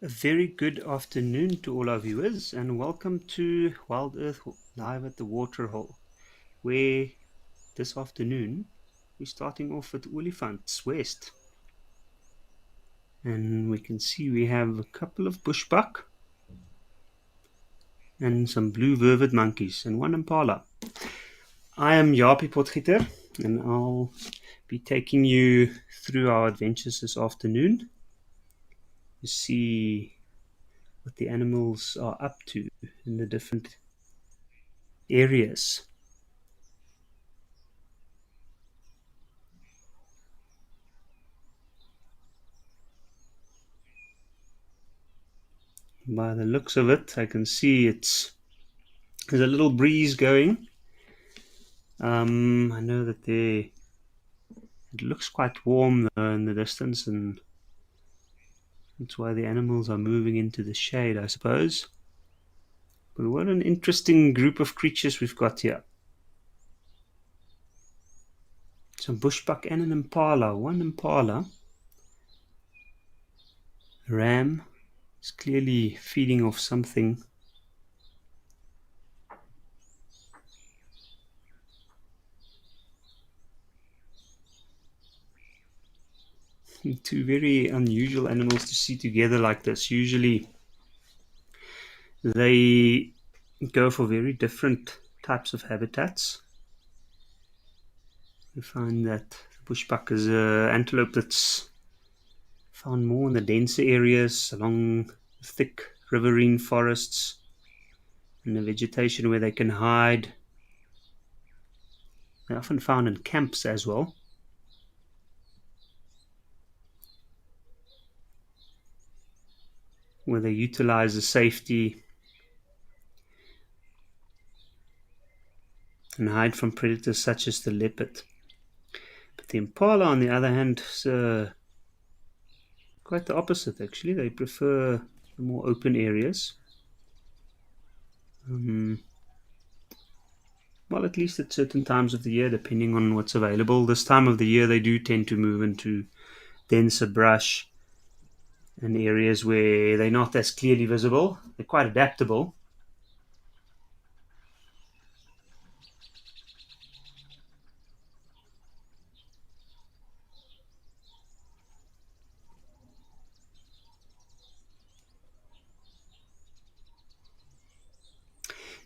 A very good afternoon to all our viewers, and welcome to Wild Earth Live at the Waterhole, where this afternoon we're starting off with Olifants West. And we can see we have a couple of bushbuck and some blue vervet monkeys and one impala. I am Japie Potgieter, and I'll be taking you through our adventures this afternoon to see what the animals are up to in the different areas. By the looks of it, I can see there's a little breeze going. I know that it looks quite warm though in the distance, and that's why the animals are moving into the shade, I suppose. But what an interesting group of creatures we've got here. Some bushbuck and an impala. One impala ram is clearly feeding off something. Two very unusual animals to see together like this. Usually they go for very different types of habitats. We find that the bushbuck is an antelope that's found more in the denser areas along thick riverine forests and the vegetation where they can hide. They're often found in camps as well. Where they utilize the safety and hide from predators such as the leopard. But the impala, on the other hand, is quite the opposite actually. They prefer the more open areas. Well, at least at certain times of the year, depending on what's available. This time of the year, they do tend to move into denser brush and areas where they're not as clearly visible. They're quite adaptable.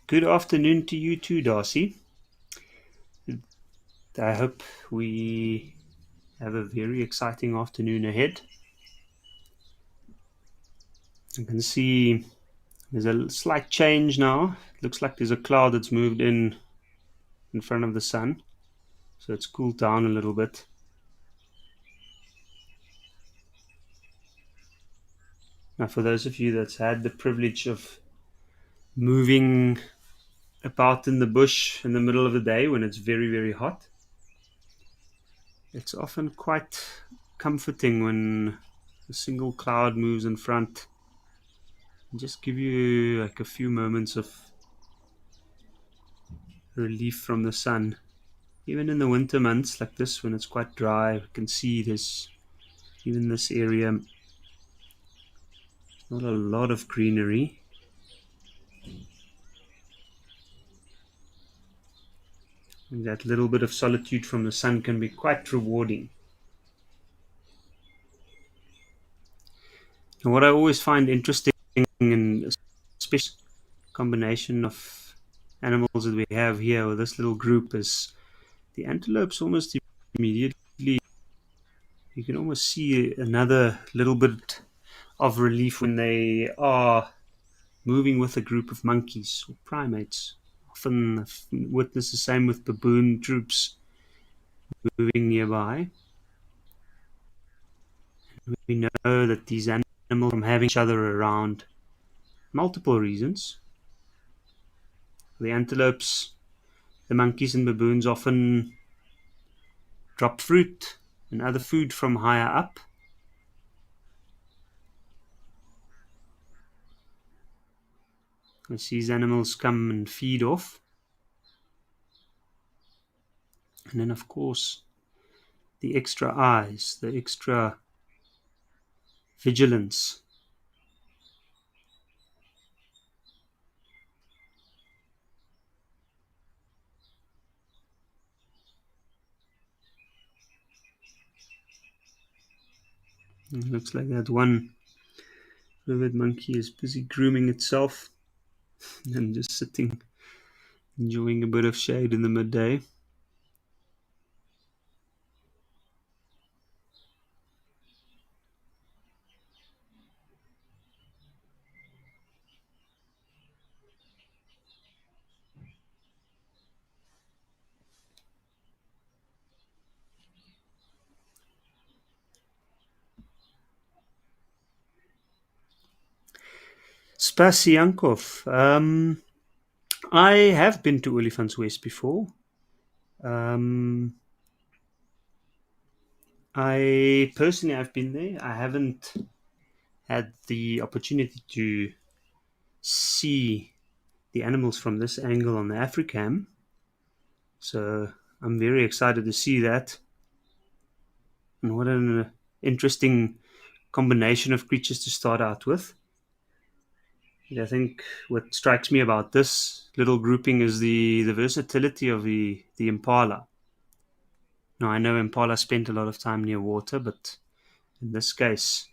Good afternoon to you too, Darcy. I hope we have a very exciting afternoon ahead. You can see there's a slight change now. It looks like there's a cloud that's moved in front of the sun, so it's cooled down a little bit. Now, for those of you that's had the privilege of moving about in the bush in the middle of the day when it's very, very hot, it's often quite comforting when a single cloud moves in front and just give you like a few moments of relief from the sun. Even in the winter months like this, when it's quite dry, you can see there's even this area not a lot of greenery. And that little bit of solitude from the sun can be quite rewarding. And what I always find interesting, in especially combination of animals that we have here with this little group, is the antelopes almost immediately. You can almost see another little bit of relief when they are moving with a group of monkeys or primates. Often I've witnessed the same with baboon troops moving nearby. We know that these animals, from having each other around, multiple reasons. The antelopes, the monkeys and baboons often drop fruit and other food from higher up. As these animals come and feed off. And then, of course, the extra eyes, the extra vigilance It looks like that one vivid monkey is busy grooming itself and just sitting, enjoying a bit of shade in the midday. Spasiankov. I have been to Olifants West before. Um, I personally have been there. I haven't had the opportunity to see the animals from this angle on the Africam, so I'm very excited to see that. And what an interesting combination of creatures to start out with. I think what strikes me about this little grouping is the versatility of the impala. Now, I know impala spent a lot of time near water, but in this case,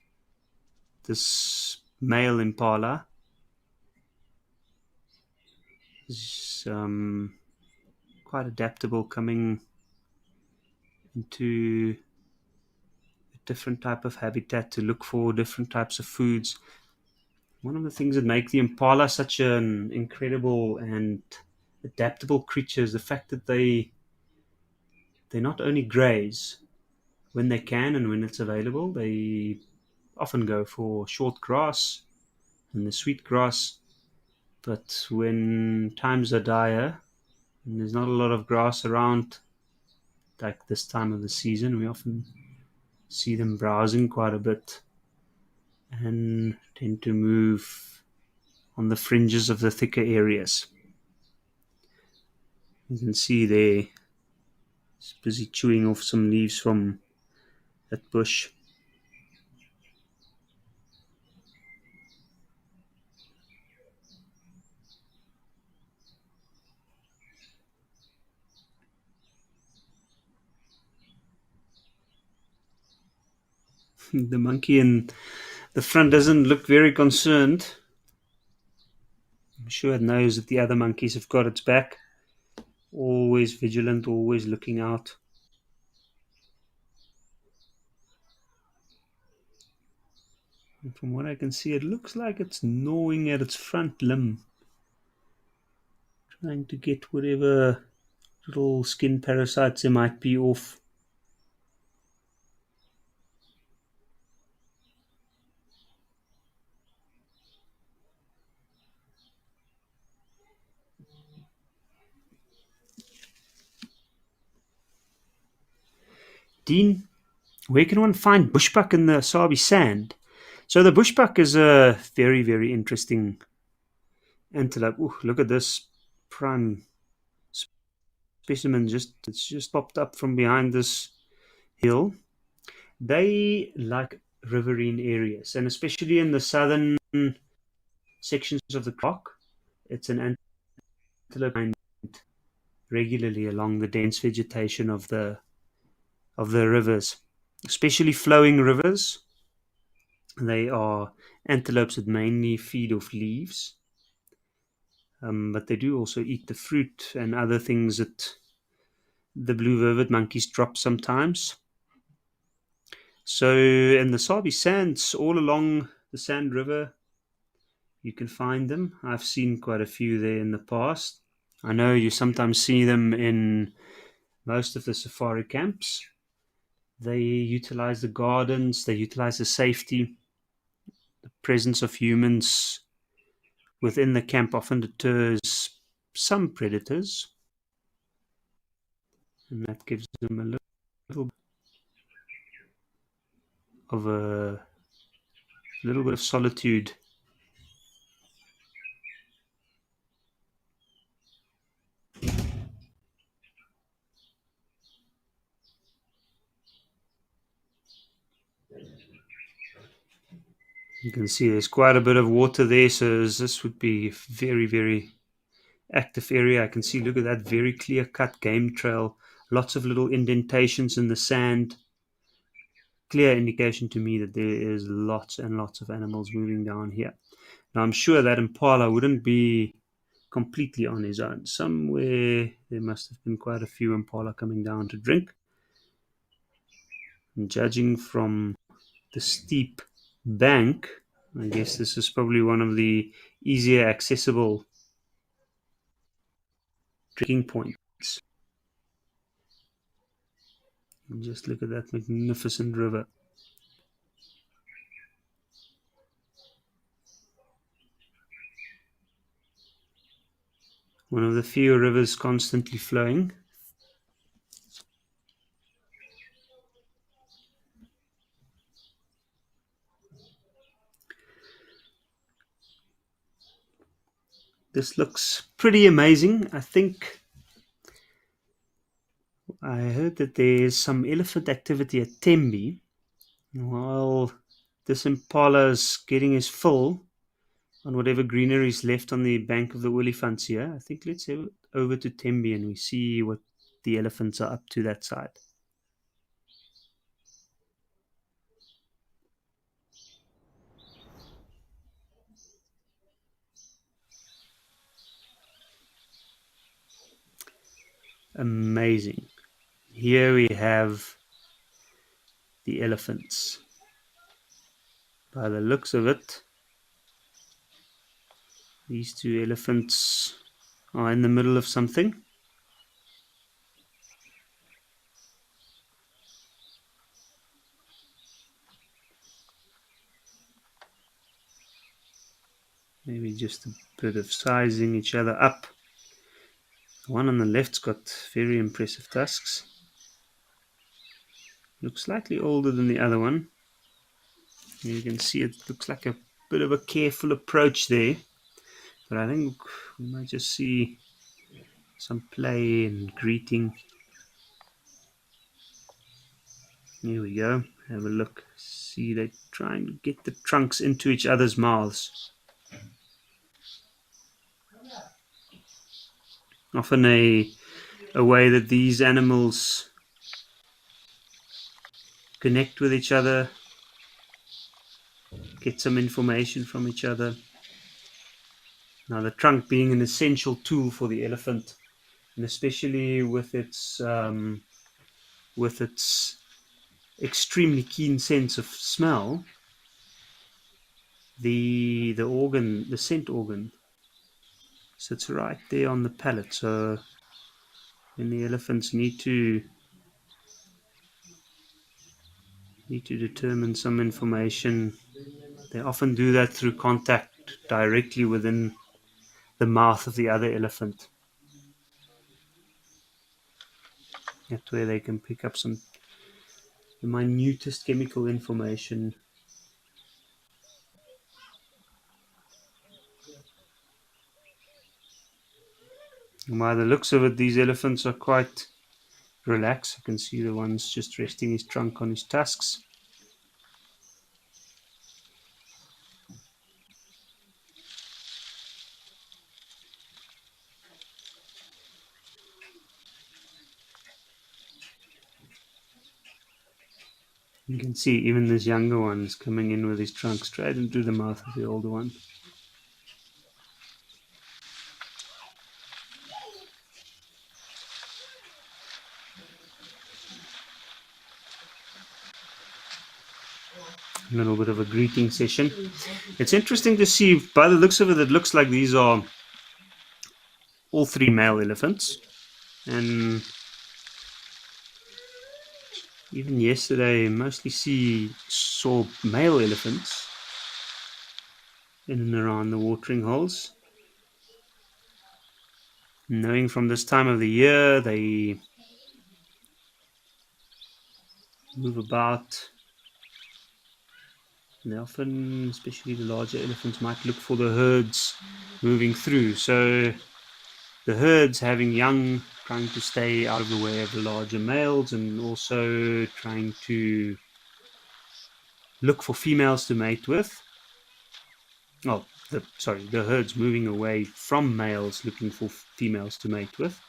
this male impala is quite adaptable, coming into a different type of habitat to look for different types of foods. One of the things that make the impala such an incredible and adaptable creature is the fact that they not only graze when they can and when it's available. They often go for short grass and the sweet grass, but when times are dire and there's not a lot of grass around, like this time of the season, we often see them browsing quite a bit and tend to move on the fringes of the thicker areas. You can see there, it's busy chewing off some leaves from that bush. The monkey in the front doesn't look very concerned. I'm sure it knows that the other monkeys have got its back. Always vigilant, always looking out. And from what I can see, it looks like it's gnawing at its front limb, trying to get whatever little skin parasites there might be off. Dean, where can one find bushbuck in the Sabi sand? So the bushbuck is a very, very interesting antelope. Ooh, look at this prime specimen. It's just popped up from behind this hill. They like riverine areas, and especially in the southern sections of the rock, it's an antelope find regularly along the dense vegetation of the rivers, especially flowing rivers. They are antelopes that mainly feed off leaves, but they do also eat the fruit and other things that the blue vervet monkeys drop sometimes. So, in the Sabi sands, all along the Sand River, you can find them. I've seen quite a few there in the past. I know you sometimes see them in most of the safari camps. They utilize the gardens, they utilize the safety. The presence of humans within the camp often deters some predators, and that gives them a little of a little bit of solitude. You can see there's quite a bit of water there, so this would be a very, very active area. I can see, look at that very clear cut game trail, lots of little indentations in the sand, clear indication to me that there is lots and lots of animals moving down here. Now, I'm sure that impala wouldn't be completely on his own. Somewhere there must have been quite a few impala coming down to drink. And judging from the steep bank, I guess this is probably one of the easier accessible drinking points. And just look at that magnificent river. One of the few rivers constantly flowing. This looks pretty amazing. I think I heard that there's some elephant activity at Tembe. While this impala is getting his fill on whatever greenery is left on the bank of the Olifants here, I think let's head over to Tembe and we see what the elephants are up to that side. Amazing. Here we have the elephants. By the looks of it, these two elephants are in the middle of something. Maybe just a bit of sizing each other up. The one on the left's got very impressive tusks. Looks slightly older than the other one. You can see it looks like a bit of a careful approach there. But I think we might just see some play and greeting. Here we go. Have a look. See, they're trying to get the trunks into each other's mouths. Often a way that these animals connect with each other, get some information from each other. Now, the trunk being an essential tool for the elephant, and especially with its extremely keen sense of smell, the organ, the scent organ, sits right there on the palate. So when the elephants need to determine some information, they often do that through contact directly within the mouth of the other elephant. That's where they can pick up some the minutest chemical information. And by the looks of it, these elephants are quite relaxed. You can see the one's just resting his trunk on his tusks. You can see even this younger one's coming in with his trunk straight into the mouth of the older one. A little bit of a greeting session. It's interesting to see, by the looks of it, it looks like these are all three male elephants. And even yesterday, mostly saw male elephants in and around the watering holes. Knowing from this time of the year, they move about. And they often, especially the larger elephants, might look for the herds moving through. So the herds having young, trying to stay out of the way of the larger males, and also trying to look for females to mate with. Oh, the herds moving away from males looking for females to mate with.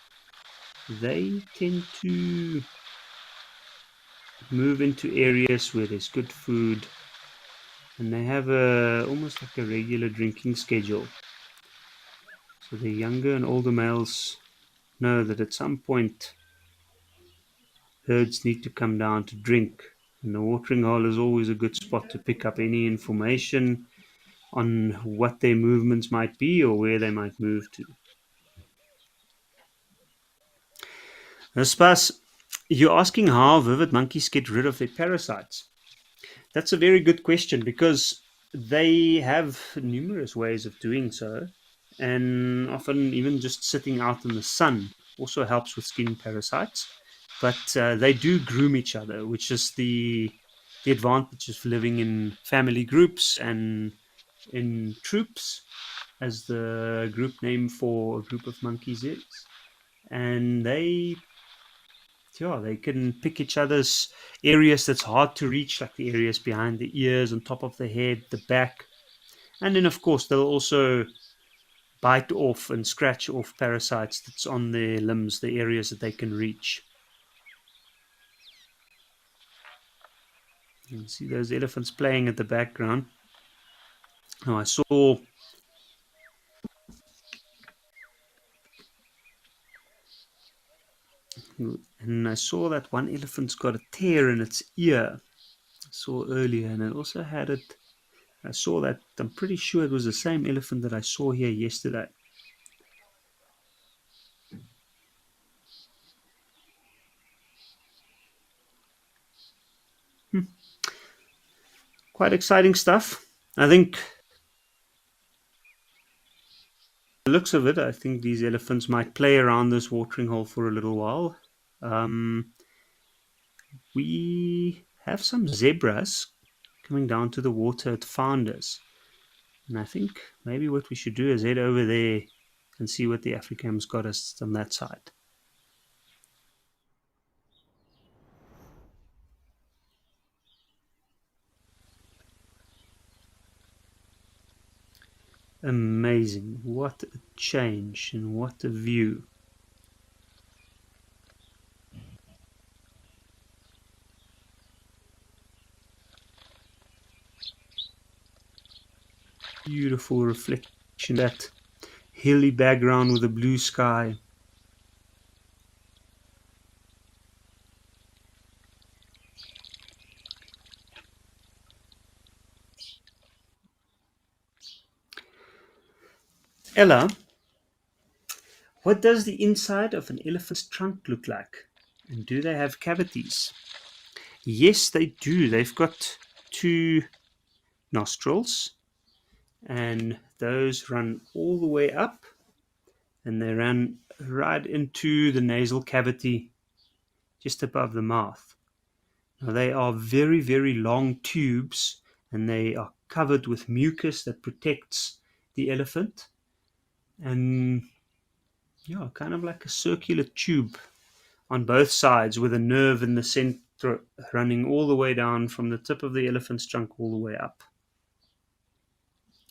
They tend to move into areas where there's good food, and they have a almost like a regular drinking schedule. So the younger and older males know that at some point herds need to come down to drink, and the watering hole is always a good spot to pick up any information on what their movements might be or where they might move to. Now, Spas, you're asking how vivid monkeys get rid of their parasites. That's a very good question because they have numerous ways of doing so, and often even just sitting out in the sun also helps with skin parasites. But they do groom each other, which is the advantage of living in family groups and in troops, as the group name for a group of monkeys is. And they can pick each other's areas that's hard to reach, like the areas behind the ears, on top of the head, the back. And then, of course, they'll also bite off and scratch off parasites that's on their limbs, the areas that they can reach. You can see those elephants playing at the background. Now, I saw that one elephant's got a tear in its ear. I saw earlier, and it also had it. I saw that. I'm pretty sure it was the same elephant that I saw here yesterday. Quite exciting stuff. I think the looks of it, I think these elephants might play around this watering hole for a little while. Um, we have some zebras coming down to the water at Founders, and I think maybe what we should do is head over there and see what the Africam's got us on that side. Amazing. What a change and what a view. Beautiful reflection, that hilly background with a blue sky. Ella, what does the inside of an elephant's trunk look like? And do they have cavities? Yes, they do. They've got two nostrils, and those run all the way up, and they run right into the nasal cavity just above the mouth. Now, they are very, very long tubes, and they are covered with mucus that protects the elephant. And yeah, kind of like a circular tube on both sides with a nerve in the center running all the way down from the tip of the elephant's trunk all the way up.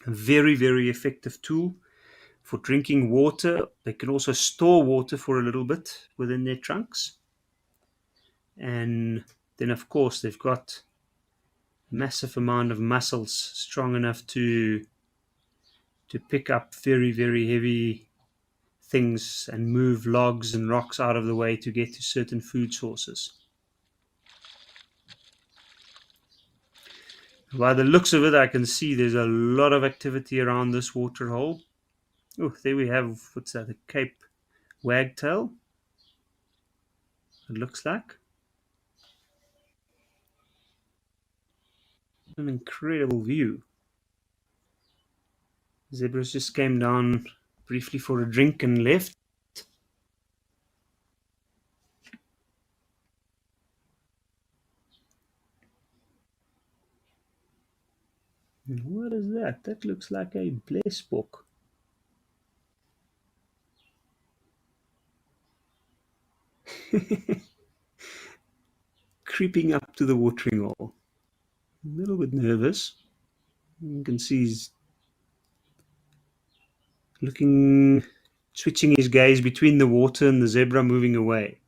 A very, very effective tool for drinking water. They can also store water for a little bit within their trunks. And then, of course, they've got a massive amount of muscles strong enough to pick up very, very heavy things and move logs and rocks out of the way to get to certain food sources. By the looks of it, I can see there's a lot of activity around this water hole. Oh, there we have, what's that, a Cape wagtail, it looks like. An incredible view. Zebras just came down briefly for a drink and left. And what is that? That looks like a blesbok. Creeping up to the watering hole. A little bit nervous. You can see he's switching his gaze between the water and the zebra moving away.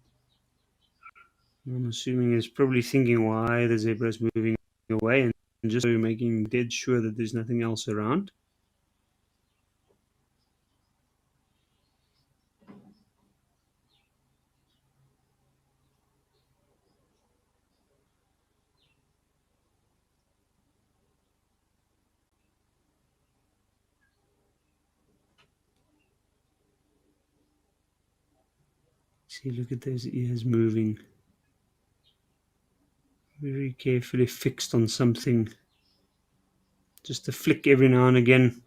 I'm assuming he's probably thinking why the zebra is moving away and just making dead sure that there's nothing else around. See, look at those ears moving. Very carefully fixed on something. Just a flick every now and again.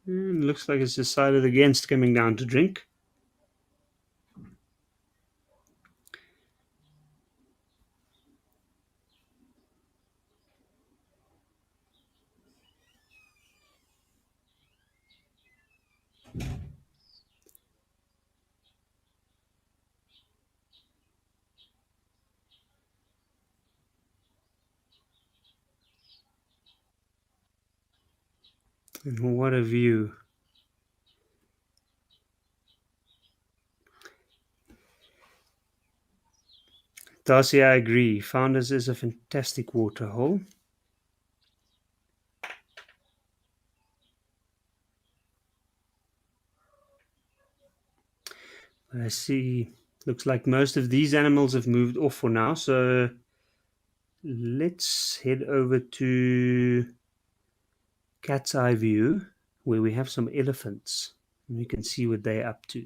And looks like it's decided against coming down to drink. And what a view. Darcy, I agree. Founders is a fantastic waterhole. I see. Looks like most of these animals have moved off for now, so let's head over to Cat's Eye View, where we have some elephants, and we can see what they're up to.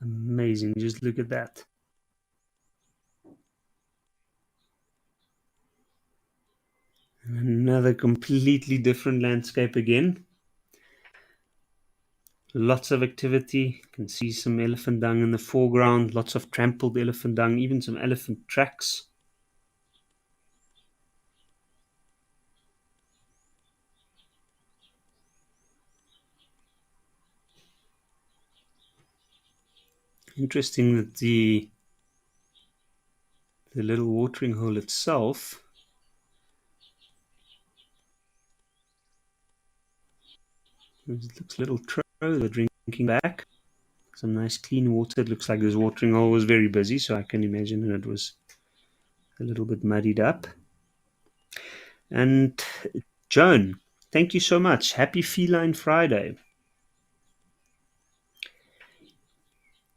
Amazing, just look at that. And another completely different landscape again. Lots of activity. You can see some elephant dung in the foreground, lots of trampled elephant dung, even some elephant tracks. Interesting that the little watering hole itself looks a little trough they're drinking back. Some nice clean water. It looks like this watering hole was very busy, so I can imagine it was a little bit muddied up. And Joan, thank you so much. Happy Feline Friday.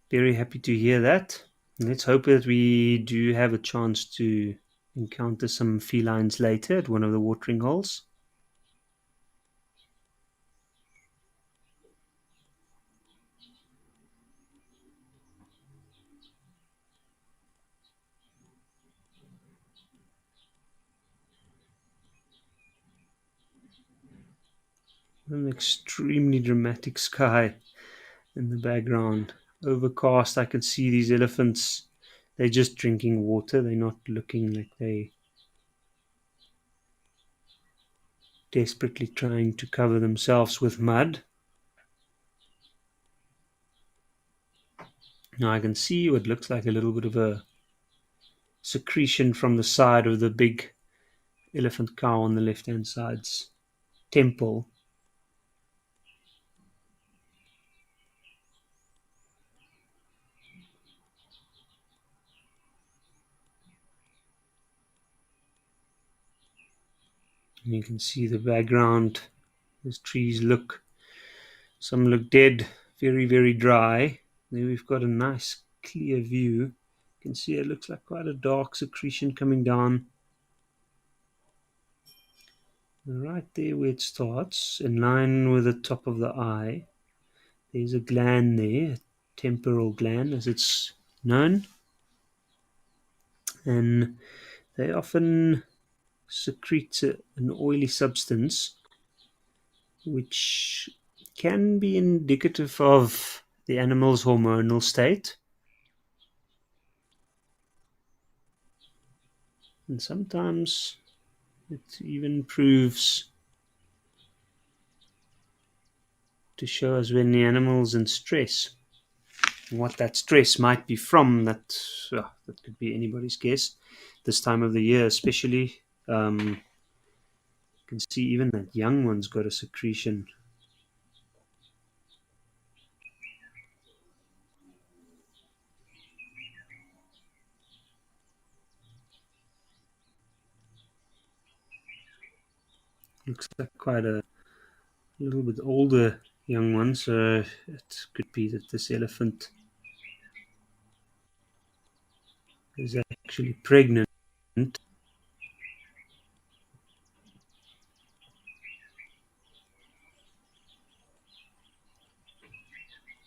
Very happy to hear that. Let's hope that we do have a chance to encounter some felines later at one of the watering holes. An extremely dramatic sky in the background. Overcast, I can see these elephants. They're just drinking water. They're not looking like they desperately trying to cover themselves with mud. Now I can see what looks like a little bit of a secretion from the side of the big elephant cow on the left hand side's temple. And you can see the background. Those trees some look dead, very, very dry. There we've got a nice clear view. You can see it looks like quite a dark secretion coming down. Right there where it starts, in line with the top of the eye, there's a gland there, a temporal gland as it's known. And they often secrete an oily substance which can be indicative of the animal's hormonal state. And sometimes it even proves to show us when the animal's in stress. And what that stress might be from, that could be anybody's guess. This time of the year, especially, you can see even that young one's got a secretion. Looks like quite a little bit older young one, so it could be that this elephant is actually pregnant.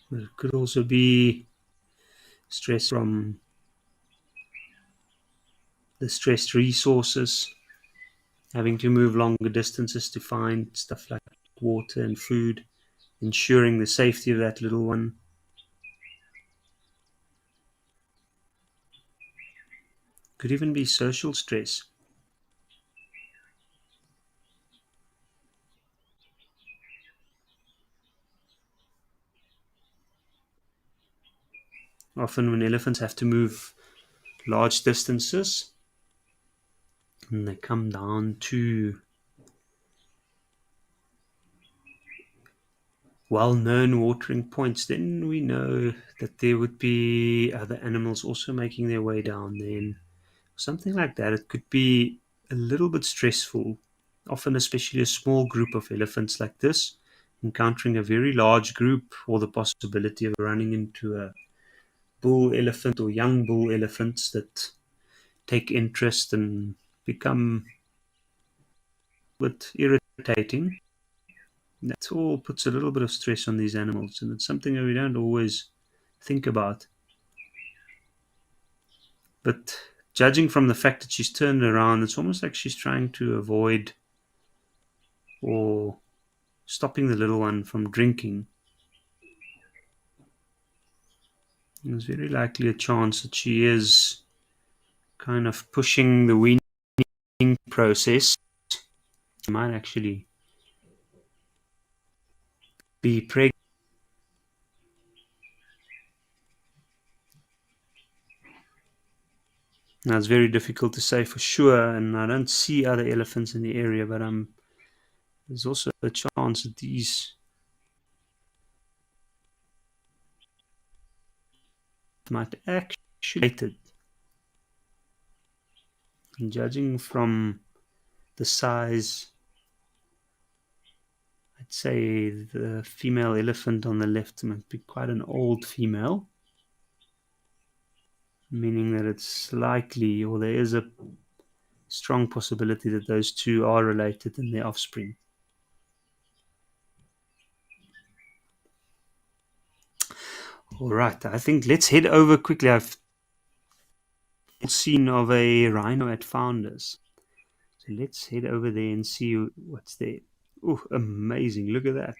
But it could also be stress from the stressed resources, having to move longer distances to find stuff like water and food, ensuring the safety of that little one. Could even be social stress. Often, when elephants have to move large distances and they come down to well-known watering points, then we know that there would be other animals also making their way down there. Something like that. It could be a little bit stressful, often especially a small group of elephants like this, encountering a very large group, or the possibility of running into a bull elephant or young bull elephants that take interest and become a bit irritating. That all puts a little bit of stress on these animals, and it's something that we don't always think about. But judging from the fact that she's turned around, it's almost like she's trying to avoid or stopping the little one from drinking. There's very likely a chance that she is kind of pushing the weaning process. She might actually be pregnant. Now, it's very difficult to say for sure, and I don't see other elephants in the area, but there's also a chance that these might actually be related. And judging from the size, I'd say the female elephant on the left might be quite an old female, meaning that it's likely, or there is a strong possibility that those two are related in their offspring. All right, I think let's head over quickly. I've seen of a rhino at Founders. So let's head over there and see what's there. Oh, amazing. Look at that.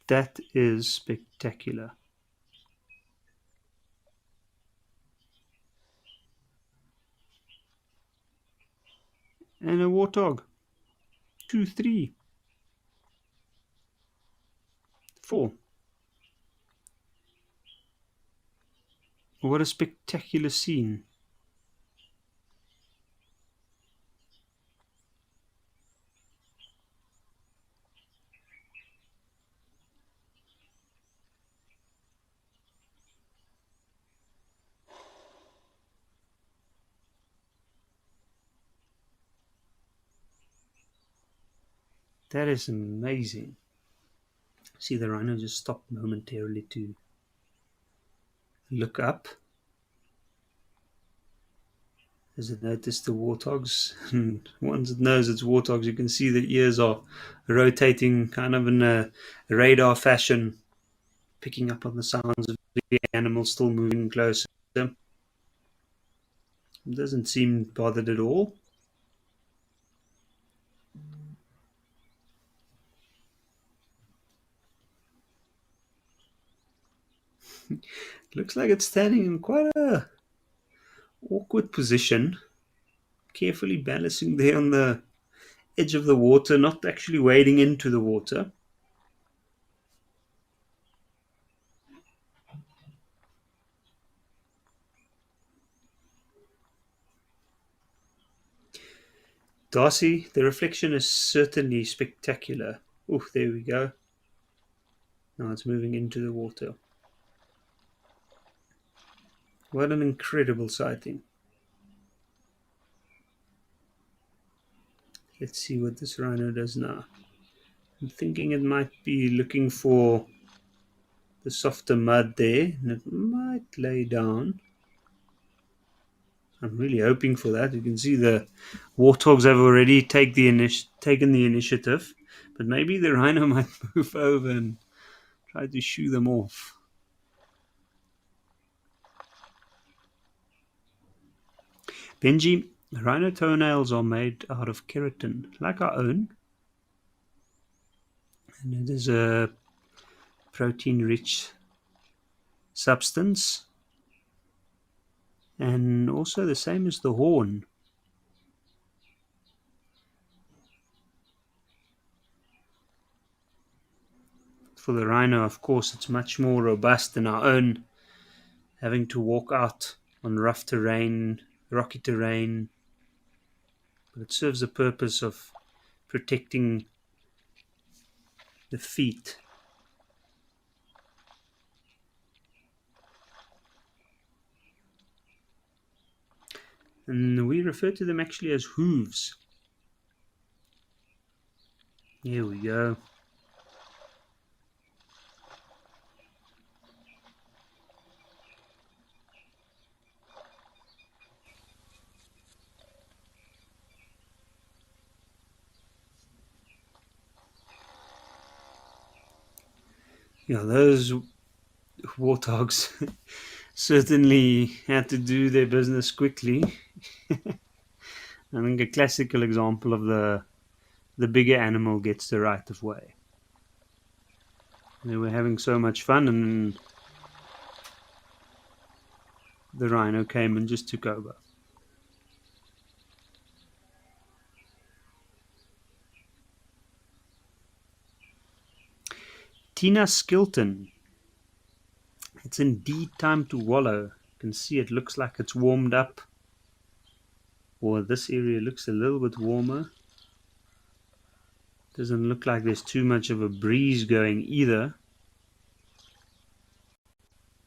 That is spectacular. And a warthog. 2, 3, 4. What a spectacular scene. That is amazing. See, the rhino just stopped momentarily to look up as it noticed the warthogs. And once it knows it's warthogs, you can see the ears are rotating kind of in a radar fashion, picking up on the sounds of the animal still moving closer. It doesn't seem bothered at all. Looks like it's standing in quite a awkward position, carefully balancing there on the edge of the water, not actually wading into the water. Darcy, the reflection is certainly spectacular. Oh, there we go. Now it's moving into the water. What an incredible sighting. Let's see what this rhino does now. I'm thinking it might be looking for the softer mud there, and it might lay down. I'm really hoping for that. You can see the warthogs have already taken the initiative, but maybe the rhino might move over and try to shoo them off. Benji, rhino toenails are made out of keratin, like our own, and it is a protein-rich substance, and also the same as the horn. For the rhino, of course, it's much more robust than our own, having to walk out on rough terrain, rocky terrain, but it serves the purpose of protecting the feet. And we refer to them actually as hooves. Here we go. Yeah, those warthogs certainly had to do their business quickly. I think a classical example of the bigger animal gets the right of way. They were having so much fun, and the rhino came and just took over. Tina Skilton. It's indeed time to wallow. You can see it looks like it's warmed up. Or this area looks a little bit warmer. Doesn't look like there's too much of a breeze going either.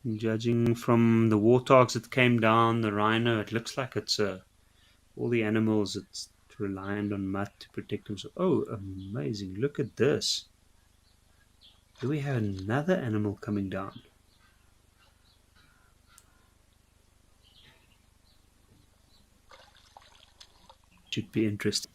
And judging from the warthogs that came down, the rhino, it looks like it's all the animals it's reliant on mud to protect themselves. Oh, amazing. Look at this. Do we have another animal coming down? Should be interesting.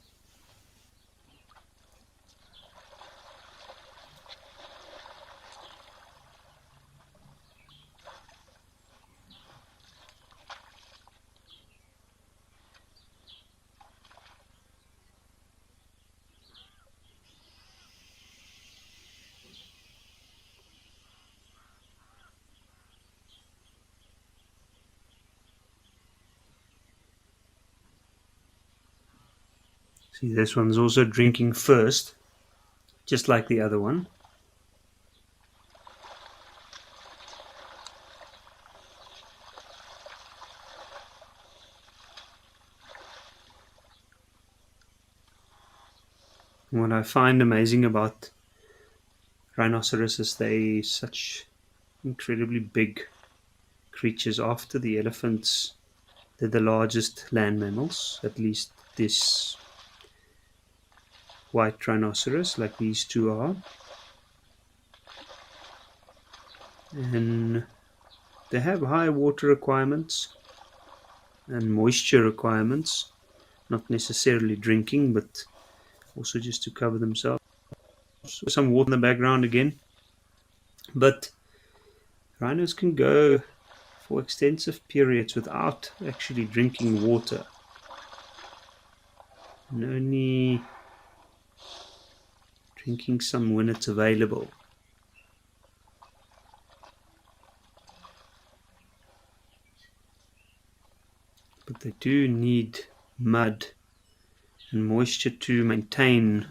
See, this one's also drinking first, just like the other one. What I find amazing about rhinoceros is they such incredibly big creatures. After the elephants, they're the largest land mammals, at least this white rhinoceros, like these two are. And they have high water requirements and moisture requirements, not necessarily drinking, but also just to cover themselves. Some water in the background again. But rhinos can go for extensive periods without actually drinking water, and only drinking some when it's available. But they do need mud and moisture to maintain.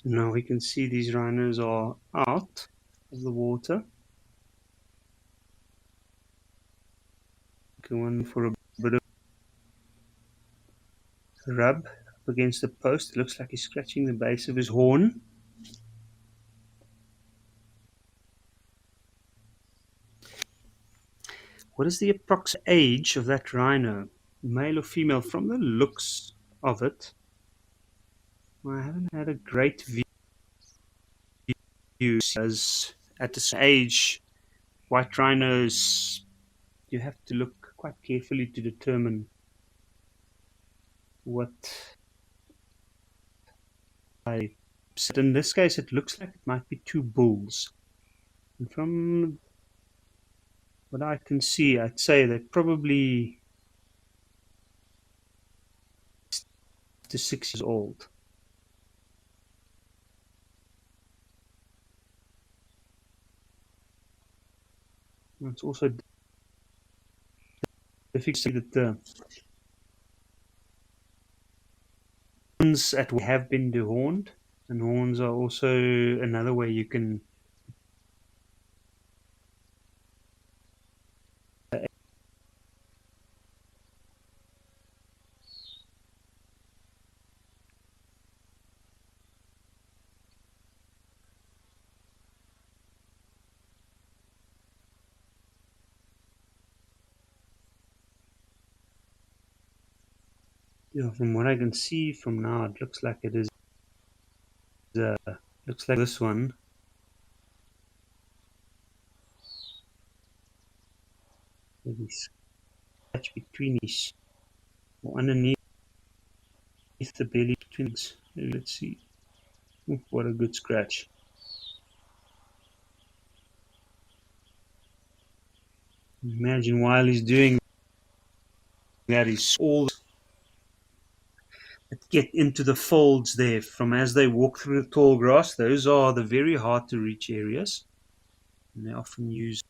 So now we can see these rhinos are out of the water. Going for a bit of a rub up against the post. It looks like he's scratching the base of his horn. What is the approximate age of that rhino? Male or female? From the looks of it, I haven't had a great view as at this age, white rhinos, you have to look quite carefully to determine what I said. In this case, it looks like it might be two bulls. And from what I can see, I'd say they're probably to 6 years old. It's also difficult to see that the horns at have been dehorned, and horns are also another way you can Yeah, from what I can see from now, it looks like it is. Looks like this one. Maybe scratch between his or underneath the belly twins. Let's see. Ooh, what a good scratch! Imagine while he's doing that, he's all get into the folds there from as they walk through the tall grass. Those are the very hard to reach areas, and they often use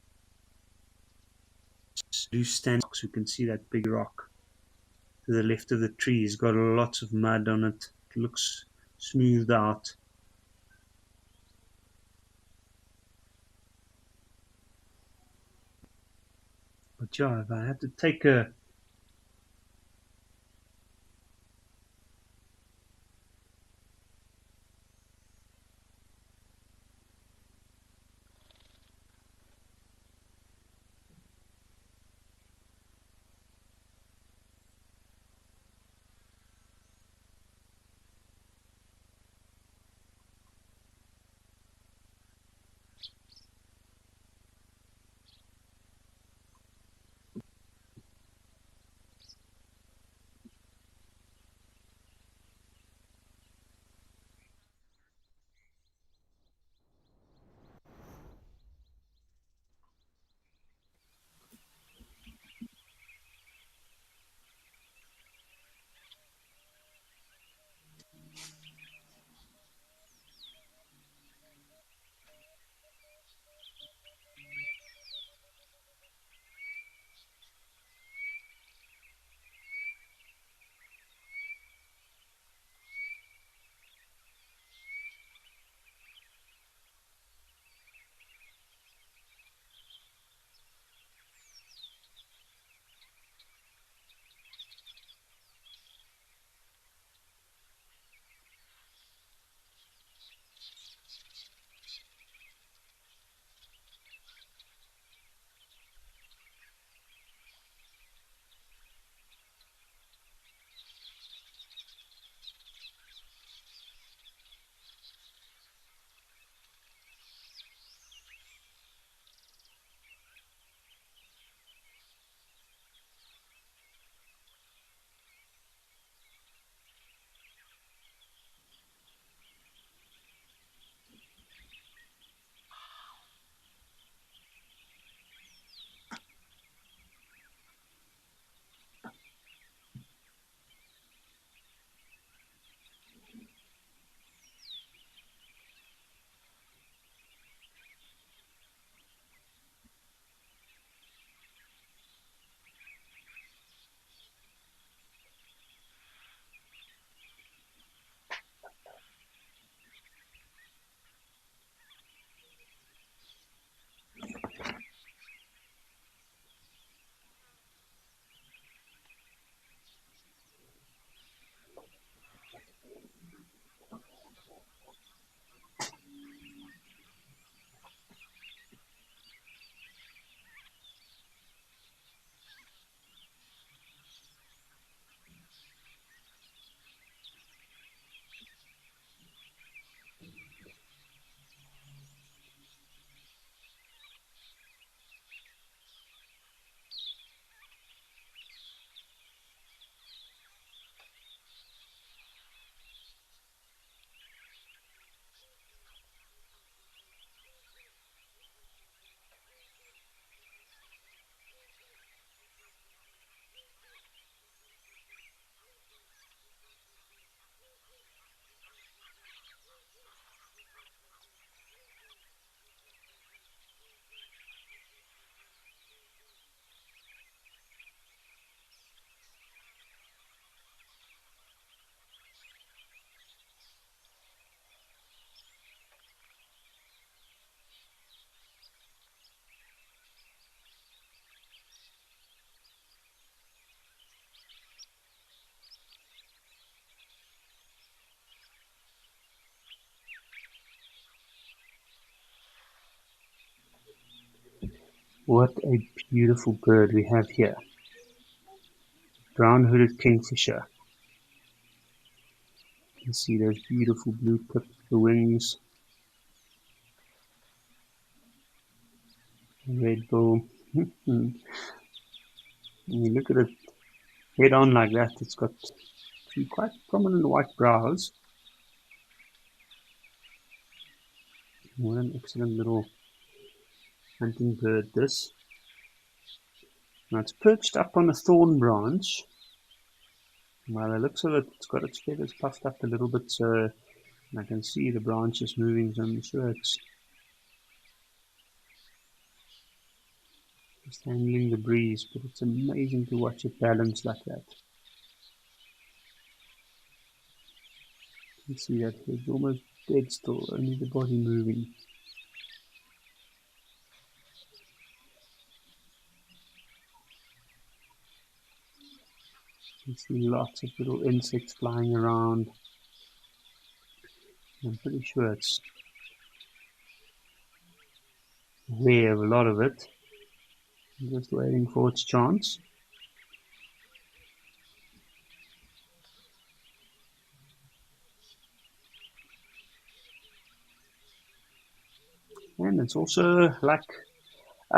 loose stands. You can see that big rock to the left of the tree. It's got lots of mud on it. It looks smoothed out. But yeah, if I had to take a what a beautiful bird we have here. Brown hooded kingfisher. You can see those beautiful blue tips, the wings, the red bill. When you look at it head on like that, it's got two quite prominent white brows. What an excellent little hunting bird this. Now it's perched up on a thorn branch. By the looks of it, it's got its feathers puffed up a little bit, so I can see the branches moving, so I'm sure it's just handling the breeze, but it's amazing to watch it balance like that. You can see that it's almost dead still, only the body moving. You can see lots of little insects flying around. I'm pretty sure it's aware of a lot of it. I'm just waiting for its chance. And it's also, like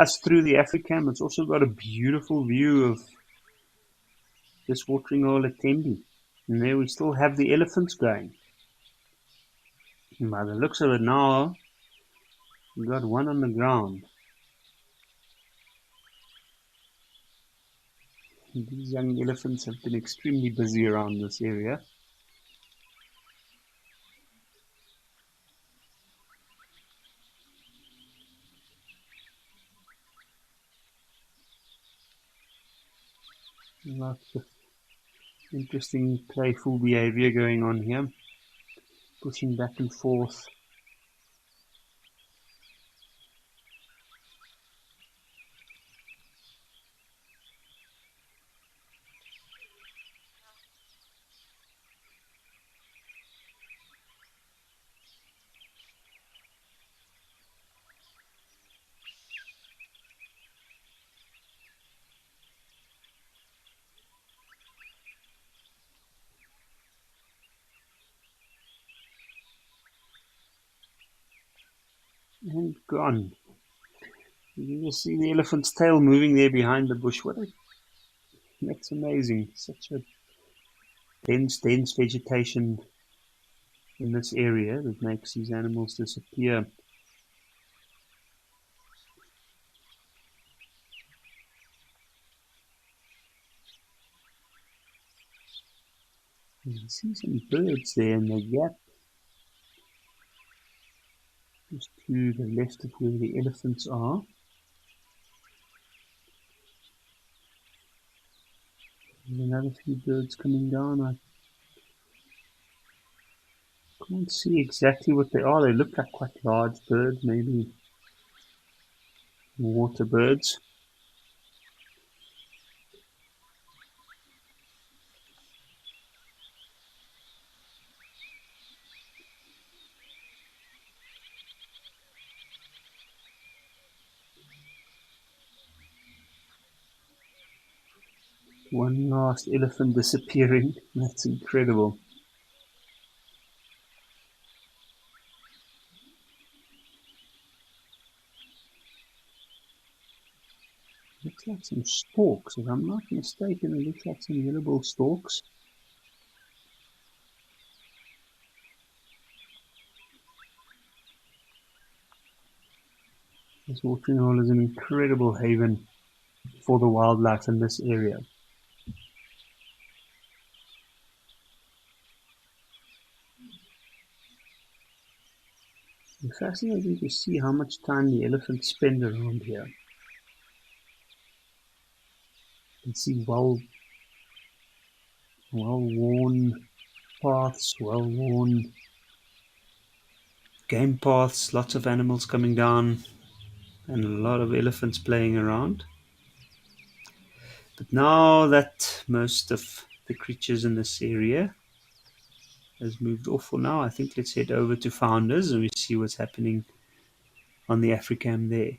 us through the Africam, it's also got a beautiful view of this watering hole at Tembe. And there we still have the elephants going. And by the looks of it now, we got one on the ground. And these young elephants have been extremely busy around this area. Lots of interesting playful behavior going on here. Pushing back and forth. And gone. You can just see the elephant's tail moving there behind the bush. That's amazing. Such a dense vegetation in this area that makes these animals disappear. You can see some birds there in the gap just to the left of where the elephants are. There's another few birds coming down. I can't see exactly what they are. They look like quite large birds, maybe water birds. One last elephant disappearing. That's incredible. Looks like some storks, if I'm not mistaken. It looks like some yellow storks. This watering hole is an incredible haven for the wildlife in this area. It's fascinating to see how much time the elephants spend around here. You can see well-worn paths, well-worn game paths, lots of animals coming down, and a lot of elephants playing around. But now that most of the creatures in this area has moved off for now, I think let's head over to Founders and we see what's happening on the Africam there.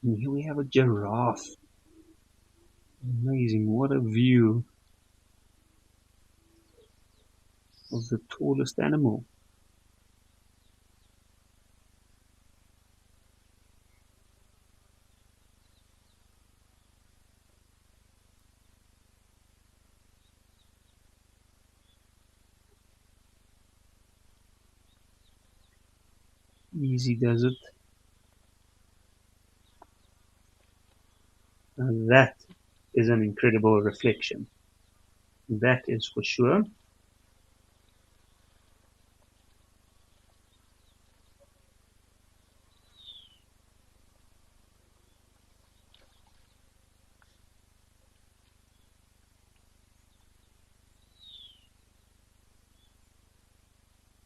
And here we have a giraffe. Amazing, what a view of the tallest animal. Easy does it. Now that is an incredible reflection. That is for sure.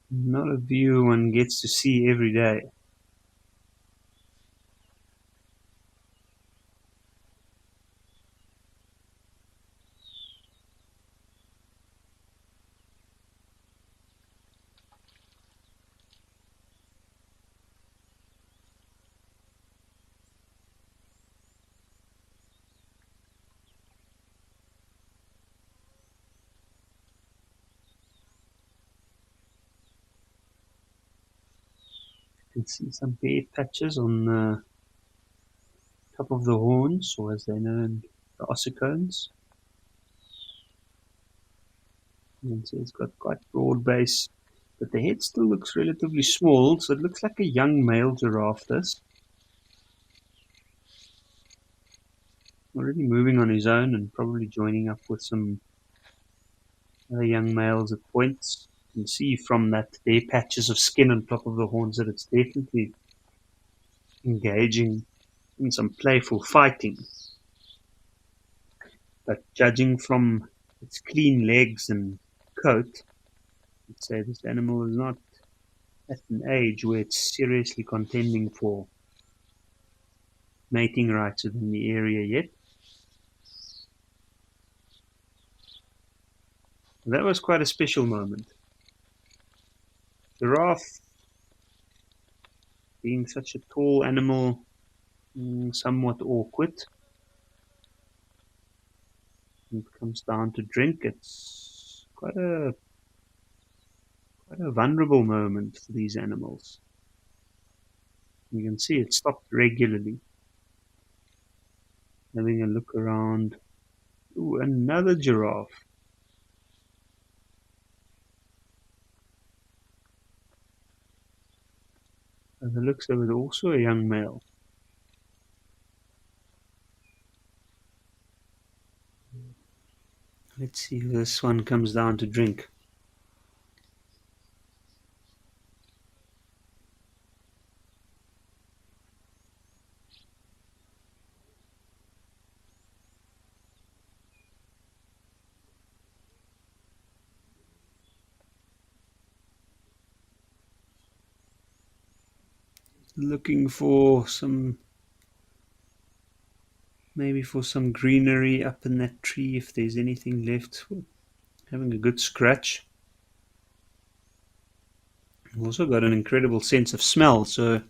Not a view one gets to see every day. You can see some bare patches on the top of the horns, or as they're known, the ossicones. You can see it's got quite broad base, but the head still looks relatively small, so it looks like a young male giraffe. This already moving on his own and probably joining up with some other young males at points. You can see from that bare patches of skin on top of the horns that it's definitely engaging in some playful fighting. But judging from its clean legs and coat, I'd say this animal is not at an age where it's seriously contending for mating rights within the area yet. That was quite a special moment. Giraffe, being such a tall animal, somewhat awkward. When it comes down to drink, it's quite a vulnerable moment for these animals. You can see it stopped regularly, having a look around. Ooh, another giraffe. By the looks of it, also a young male. Let's see if this one comes down to drink. Looking for some, maybe for some greenery up in that tree if there's anything left. Having a good scratch. I've also got an incredible sense of smell, so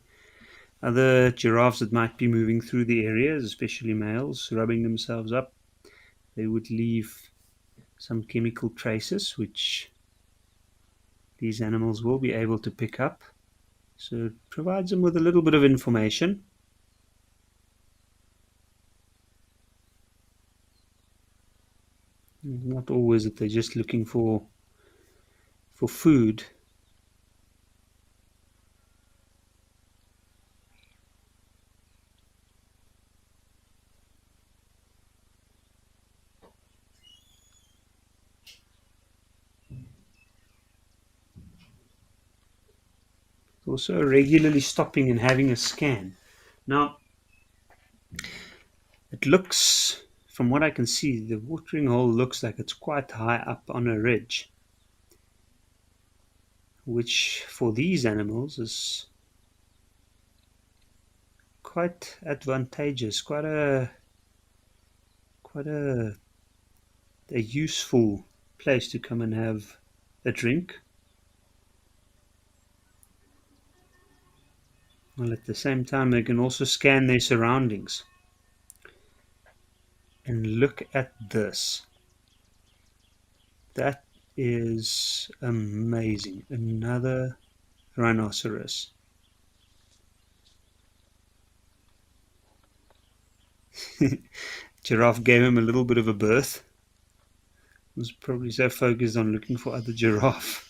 other giraffes that might be moving through the areas, especially males, rubbing themselves up, they would leave some chemical traces which these animals will be able to pick up. So it provides them with a little bit of information. Not always that they're just looking for food. Also regularly stopping and having a scan. Now, it looks, from what I can see, the watering hole looks like it's quite high up on a ridge, which for these animals is quite advantageous, quite a useful place to come and have a drink. While at the same time they can also scan their surroundings. And look at this. That is amazing. Another rhinoceros. Giraffe gave him a little bit of a berth. Was probably so focused on looking for other giraffe.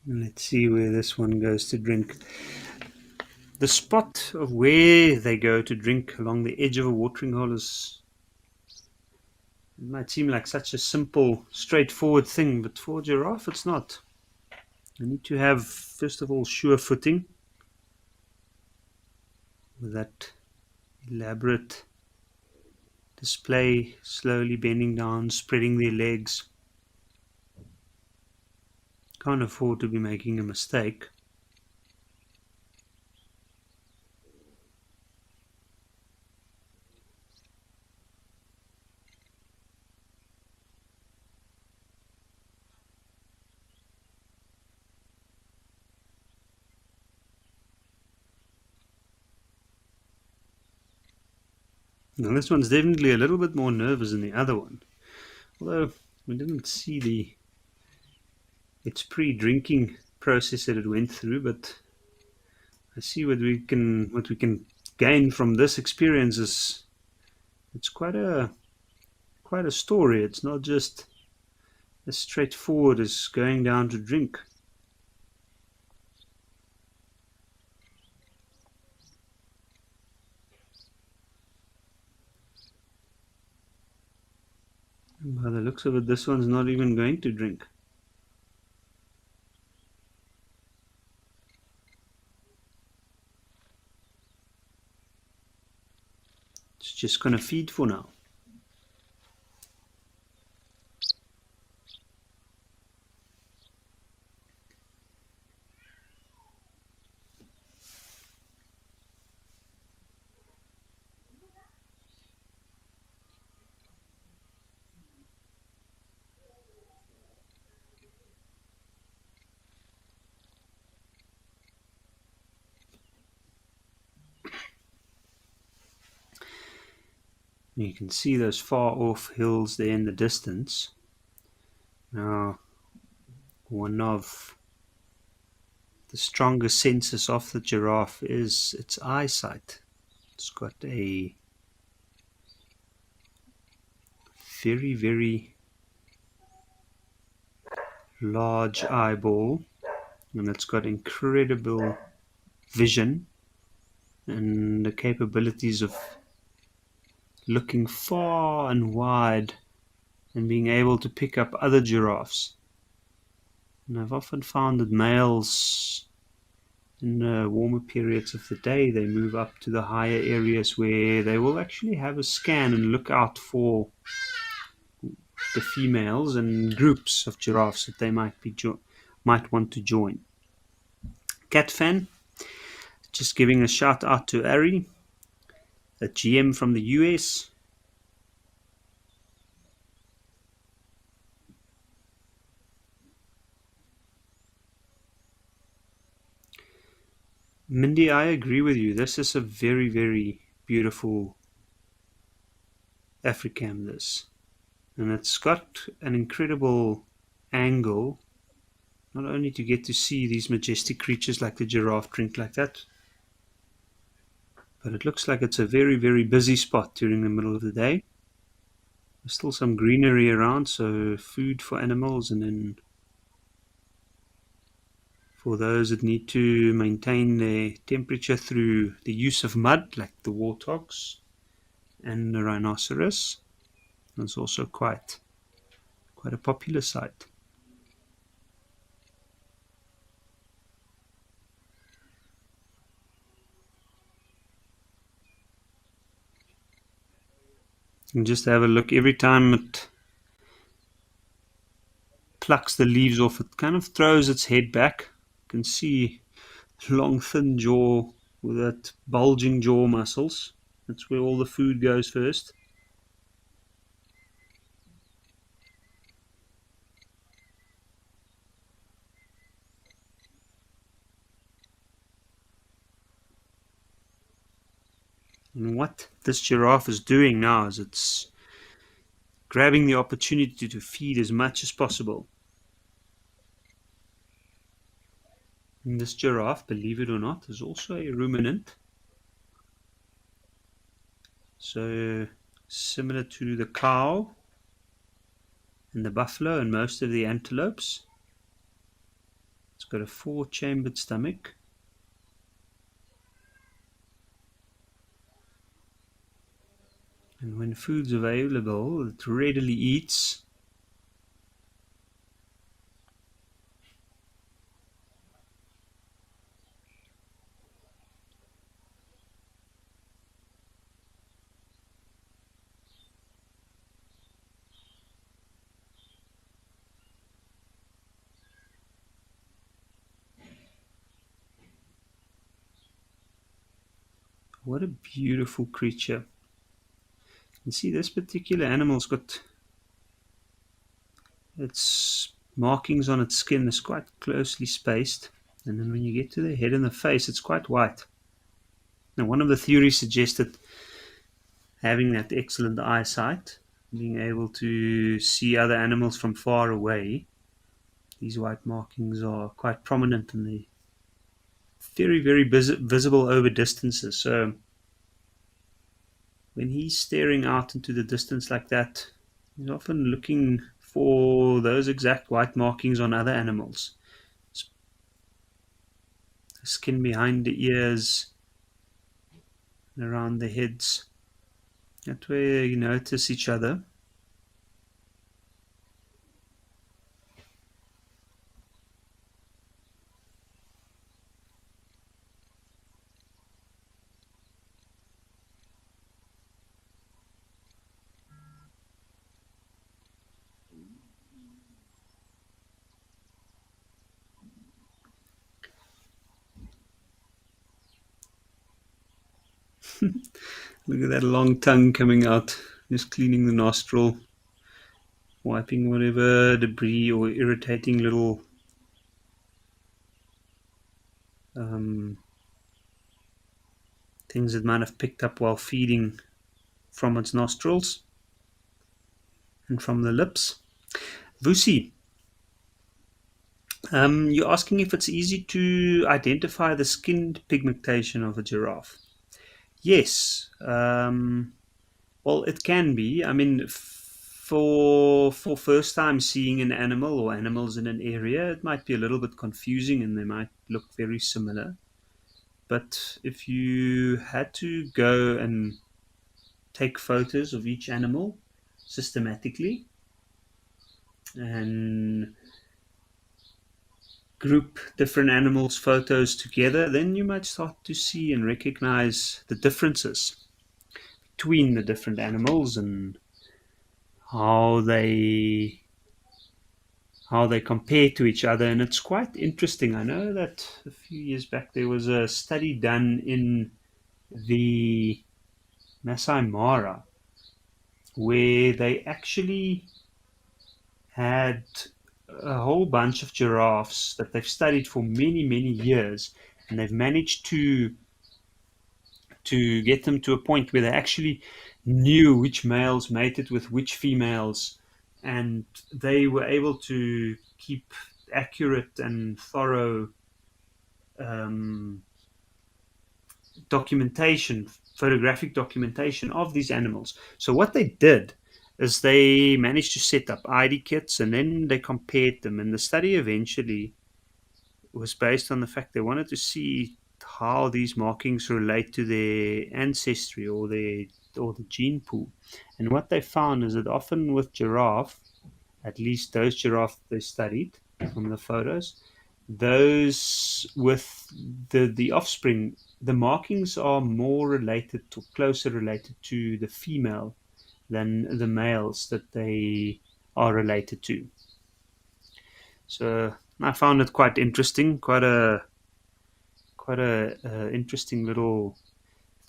Let's see where this one goes to drink. The spot of where they go to drink along the edge of a watering hole is, it might seem like such a simple, straightforward thing, but for a giraffe it's not. You need to have, first of all, sure footing with that elaborate display, slowly bending down, spreading their legs. Can't afford to be making a mistake. Now this one's definitely a little bit more nervous than the other one, although we didn't see its pre-drinking process that it went through. But I see what we can gain from this experience is it's quite a story. It's not just as straightforward as going down to drink. And by the looks of it, this one's not even going to drink. It's just going to feed for now. You can see those far off hills there in the distance. Now, one of the strongest senses of the giraffe is its eyesight. It's got a very, very large eyeball, and it's got incredible vision and the capabilities of looking far and wide and being able to pick up other giraffes. And I've often found that males in the warmer periods of the day, they move up to the higher areas where they will actually have a scan and look out for the females and groups of giraffes that they might want to join. Cat fan, just giving a shout out to Ari, a GM from the US. Mindy, I agree with you. This is a very, very beautiful Africam, this. And it's got an incredible angle, not only to get to see these majestic creatures like the giraffe drink like that, but it looks like it's a very, very busy spot during the middle of the day. There's still some greenery around, so food for animals, and then for those that need to maintain their temperature through the use of mud, like the warthogs and the rhinoceros. It's also quite a popular site. And just have a look. Every time it plucks the leaves off, it kind of throws its head back. You can see long, thin jaw with that bulging jaw muscles. That's where all the food goes first. And what this giraffe is doing now is it's grabbing the opportunity to feed as much as possible. And this giraffe, believe it or not, is also a ruminant. So similar to the cow and the buffalo and most of the antelopes. It's got a 4-chambered stomach. And when food's available, it readily eats. What a beautiful creature. You can see this particular animal's got its markings on its skin is quite closely spaced. And then when you get to the head and the face, it's quite white. Now, one of the theories suggested having that excellent eyesight, being able to see other animals from far away, these white markings are quite prominent and they very, very visible over distances. So when he's staring out into the distance like that, he's often looking for those exact white markings on other animals. The skin behind the ears and around the heads. That way you notice each other. Look at that long tongue coming out, just cleaning the nostril, wiping whatever debris or irritating little things it might have picked up while feeding from its nostrils and from the lips. Vusi, you're asking if it's easy to identify the skin pigmentation of a giraffe. Yes, well, it can be. I mean, for first time seeing an animal or animals in an area, it might be a little bit confusing and they might look very similar. But if you had to go and take photos of each animal systematically and group different animals' photos together, then you might start to see and recognize the differences between the different animals and how they compare to each other. And it's quite interesting. I know that a few years back there was a study done in the Masai Mara where they actually had a whole bunch of giraffes that they've studied for many, many years, and they've managed to get them to a point where they actually knew which males mated with which females, and they were able to keep accurate and thorough um, documentation, photographic documentation of these animals. So what they did is they managed to set up ID kits and then they compared them. And the study eventually was based on the fact they wanted to see how these markings relate to their ancestry or their or the gene pool. And what they found is that often with giraffe, at least those giraffe they studied from the photos, those with the offspring, the markings are more related to, closer related to the female than the males that they are related to. So I found it quite interesting, quite a interesting little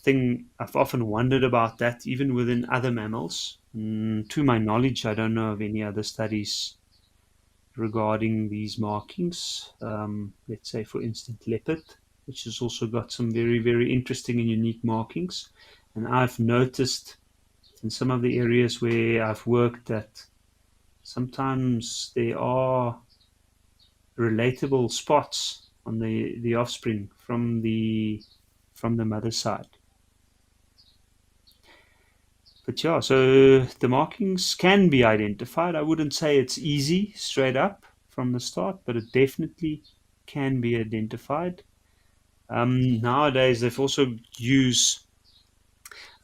thing. I've often wondered about that, even within other mammals. To my knowledge, I don't know of any other studies regarding these markings. Let's say, for instance, leopard, which has also got some very, very interesting and unique markings. And I've noticed in some of the areas where I've worked that sometimes there are relatable spots on the offspring from the mother side. But yeah, so the markings can be identified. I wouldn't say it's easy straight up from the start, but it definitely can be identified. Nowadays, they've also used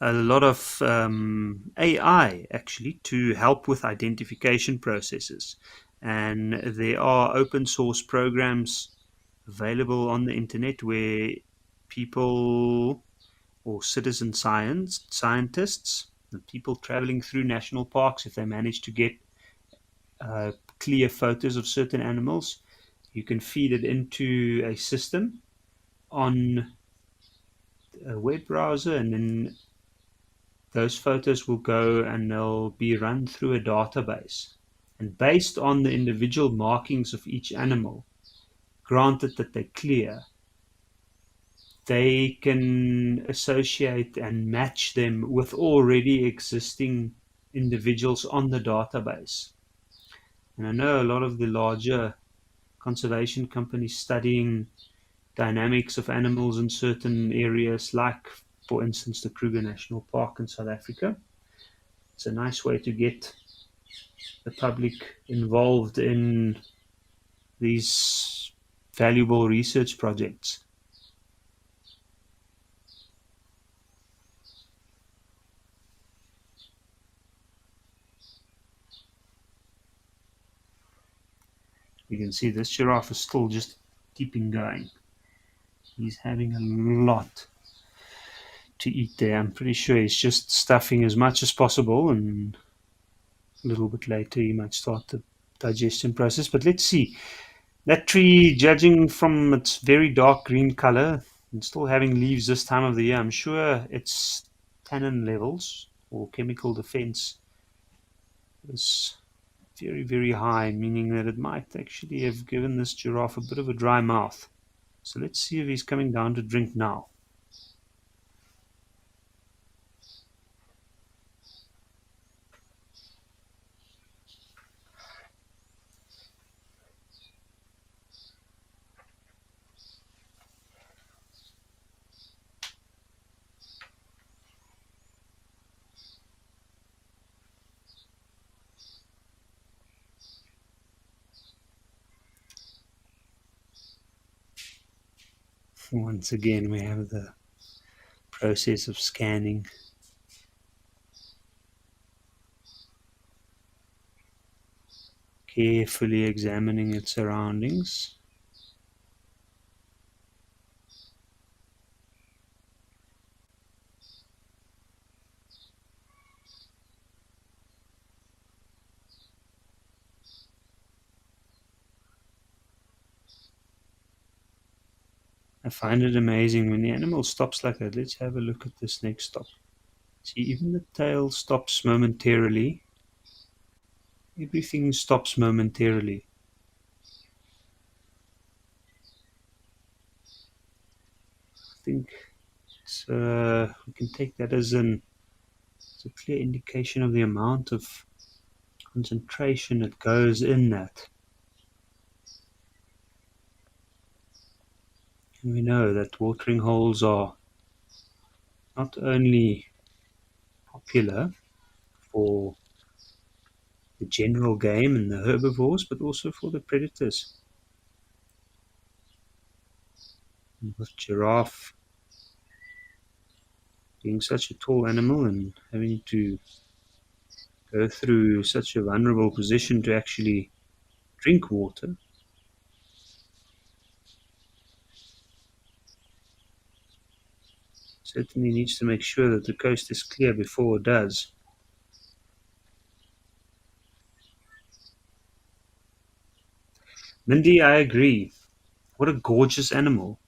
a lot of AI actually to help with identification processes. And there are open source programs available on the internet where people or citizen scientists, the people traveling through national parks, if they manage to get clear photos of certain animals, you can feed it into a system on a web browser, and then those photos will go and they'll be run through a database. And based on the individual markings of each animal, granted that they're clear, they can associate and match them with already existing individuals on the database. And I know a lot of the larger conservation companies studying dynamics of animals in certain areas, like, for instance, the Kruger National Park in South Africa. It's a nice way to get the public involved in these valuable research projects. You can see this giraffe is still just keeping going. He's having a lot to eat there. I'm pretty sure he's just stuffing as much as possible, and a little bit later he might start the digestion process. But let's see. That tree, judging from its very dark green color and still having leaves this time of the year, I'm sure its tannin levels or chemical defense is very, very high, meaning that it might actually have given this giraffe a bit of a dry mouth. So let's see if he's coming down to drink now. Once again, we have the process of scanning. Carefully examining its surroundings. I find it amazing when the animal stops like that. Let's have a look at this next stop. See, even the tail stops momentarily. Everything stops momentarily. I think we can take that as a clear indication of the amount of concentration that goes in that. And we know that watering holes are not only popular for the general game and the herbivores, but also for the predators. And with giraffe being such a tall animal and having to go through such a vulnerable position to actually drink water. Certainly needs to make sure that the coast is clear before it does. Mindy, I agree. What a gorgeous animal.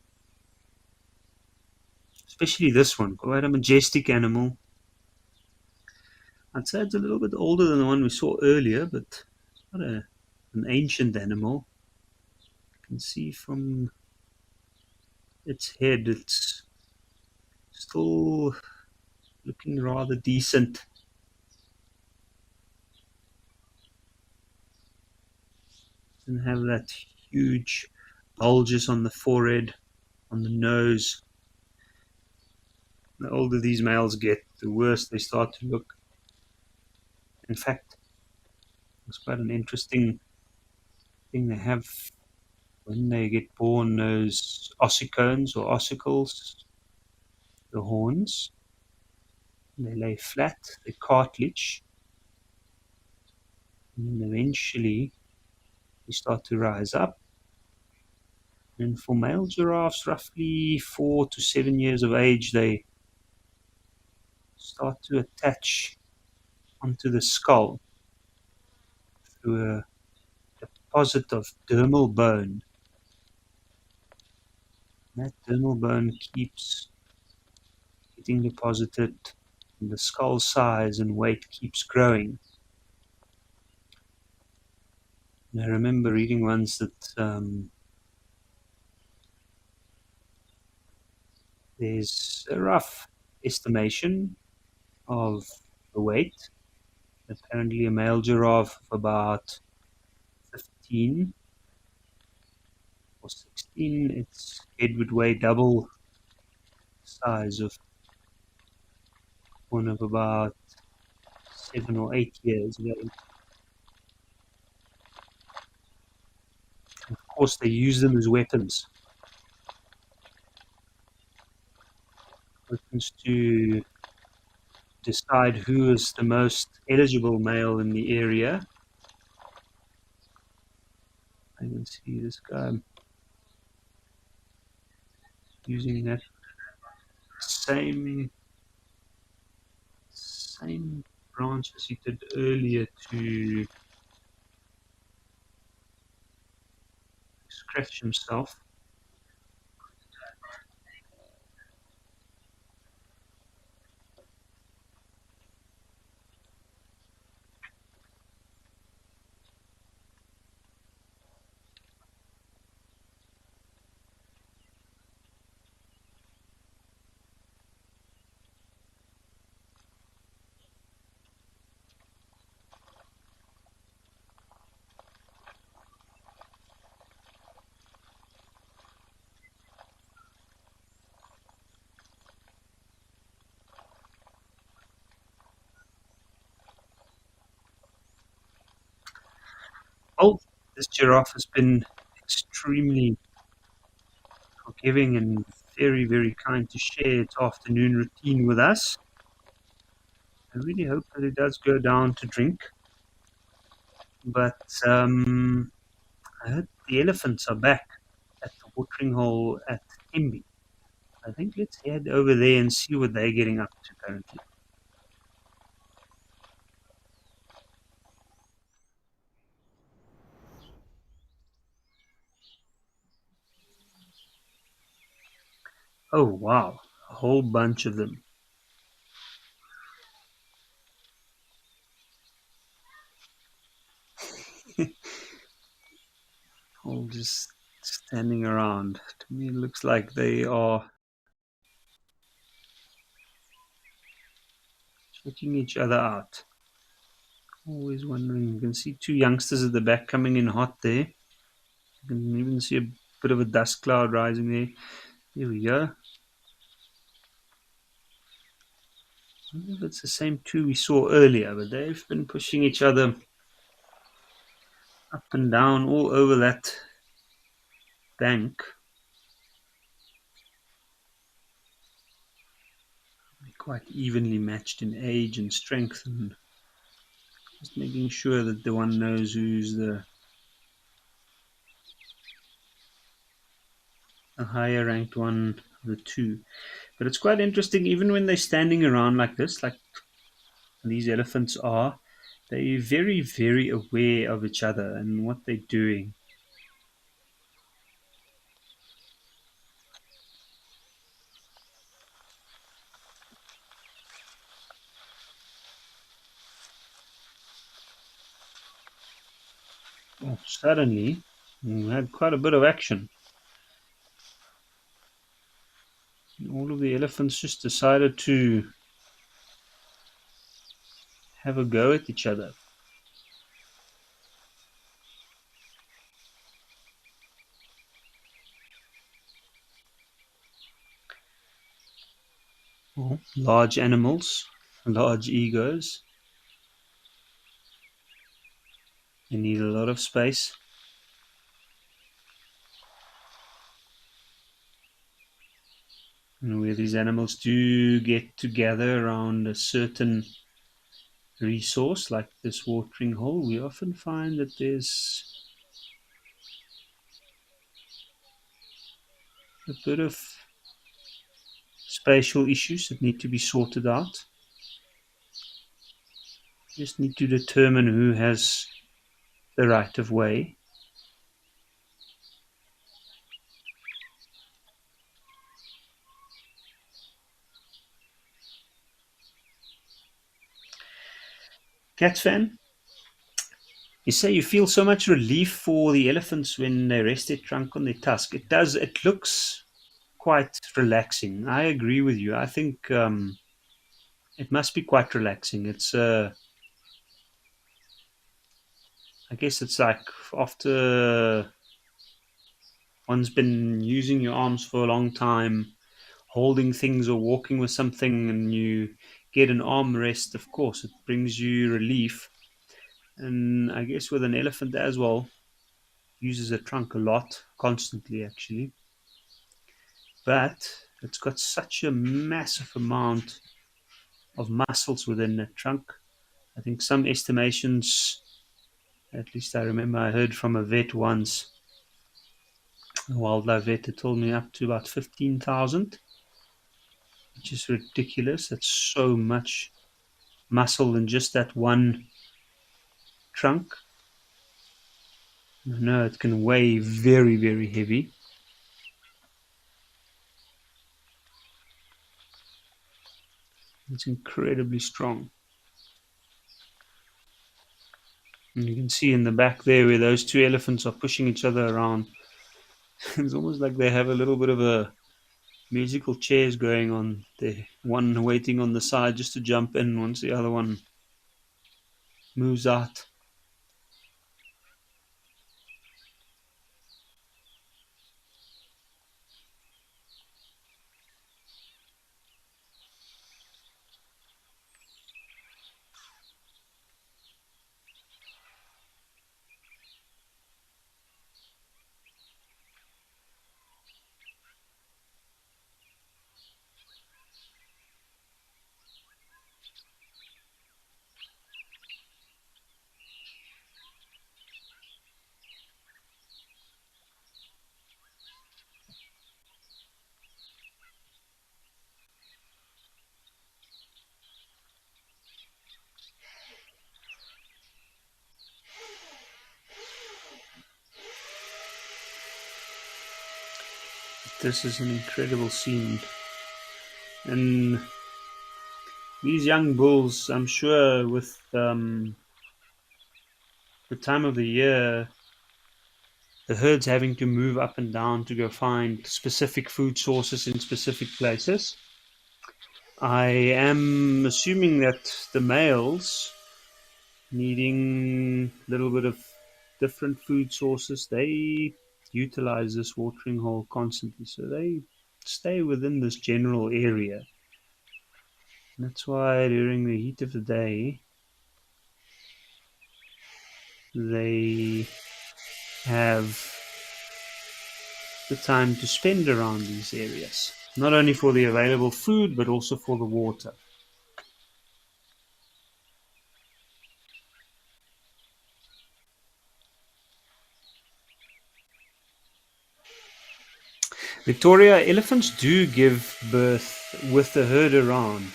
Especially this one. Quite a majestic animal. I'd say it's a little bit older than the one we saw earlier, but it's not an ancient animal. You can see from its head, it's still looking rather decent. Doesn't have that huge bulges on the forehead, on the nose. The older these males get, the worse they start to look. In fact, it's quite an interesting thing they have when they get born, those ossicones or ossicles, the horns. They lay flat, they cartilage, and then eventually they start to rise up. And for male giraffes, roughly 4 to 7 years of age, they start to attach onto the skull through a deposit of dermal bone. And that dermal bone keeps getting deposited, and the skull size and weight keeps growing. And I remember reading once that there's a rough estimation of the weight. Apparently, a male giraffe of about 15 or 16, its head would weigh double the size of one of about 7 or 8 years of age. Of course, they use them as weapons. Weapons to decide who is the most eligible male in the area. I can see this guy using that same branch as he did earlier to scratch himself. Oh, this giraffe has been extremely forgiving and very, very kind to share its afternoon routine with us. I really hope that it does go down to drink. But I heard the elephants are back at the watering hole at Tembi. I think let's head over there and see what they're getting up to currently. Oh, wow. A whole bunch of them. All just standing around. To me, it looks like they are checking each other out. Always wondering. You can see two youngsters at the back coming in hot there. You can even see a bit of a dust cloud rising there. There we go. I wonder if it's the same two we saw earlier, but they've been pushing each other up and down all over that bank. quite evenly matched in age and strength, and just making sure that the one knows who's the higher ranked one of the two. But it's quite interesting, even when they're standing around like this, like these elephants are, they're very, very aware of each other and what they're doing. Oh, suddenly, we had quite a bit of action. All of the elephants just decided to have a go at each other. Well, large animals, large egos, they need a lot of space. And where these animals do get together around a certain resource, like this watering hole, we often find that there's a bit of spatial issues that need to be sorted out. You just need to determine who has the right of way. Cat fan, you say you feel so much relief for the elephants when they rest their trunk on their tusk. It does. It looks quite relaxing. I agree with you. I think it must be quite relaxing. It's I guess it's like after one's been using your arms for a long time, holding things or walking with something, and you get an arm rest. Of course, it brings you relief. And I guess with an elephant as well, uses a trunk a lot, constantly actually. But it's got such a massive amount of muscles within the trunk. I think some estimations, at least I remember I heard from a vet once, a wildlife vet, that told me up to about 15,000, which is ridiculous. That's so much muscle in just that one trunk. I know it can weigh very, very heavy. It's incredibly strong. And you can see in the back there where those two elephants are pushing each other around. It's almost like they have a little bit of a musical chairs going on there. One waiting on the side just to jump in once the other one moves out. This is an incredible scene. And these young bulls, I'm sure, with the time of the year, the herd's having to move up and down to go find specific food sources in specific places. I am assuming that the males needing a little bit of different food sources, they utilize this watering hole constantly. So they stay within this general area. And that's why during the heat of the day, they have the time to spend around these areas. not only for the available food but also for the water. Victoria, elephants do give birth with the herd around.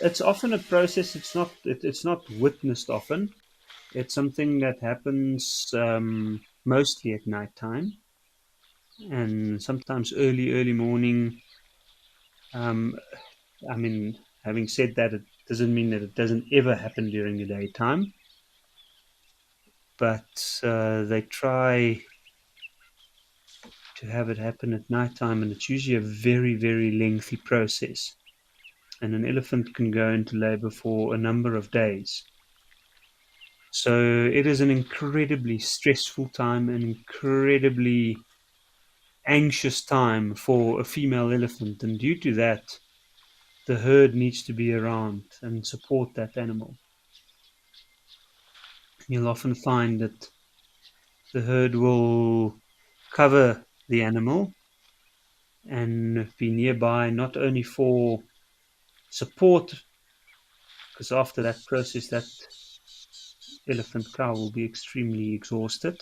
It's often a process. It's not witnessed often. It's something that happens mostly at night time and sometimes early morning. Um, I mean, having said that, it doesn't mean that it doesn't ever happen during the daytime, but they try to have it happen at night time, and it's usually a very lengthy process. And an elephant can go into labor for a number of days. So it is an incredibly stressful time, an incredibly anxious time for a female elephant, and due to that, the herd needs to be around and support that animal. You'll often find that the herd will cover the animal and be nearby not only for support, because after that process, that elephant cow will be extremely exhausted,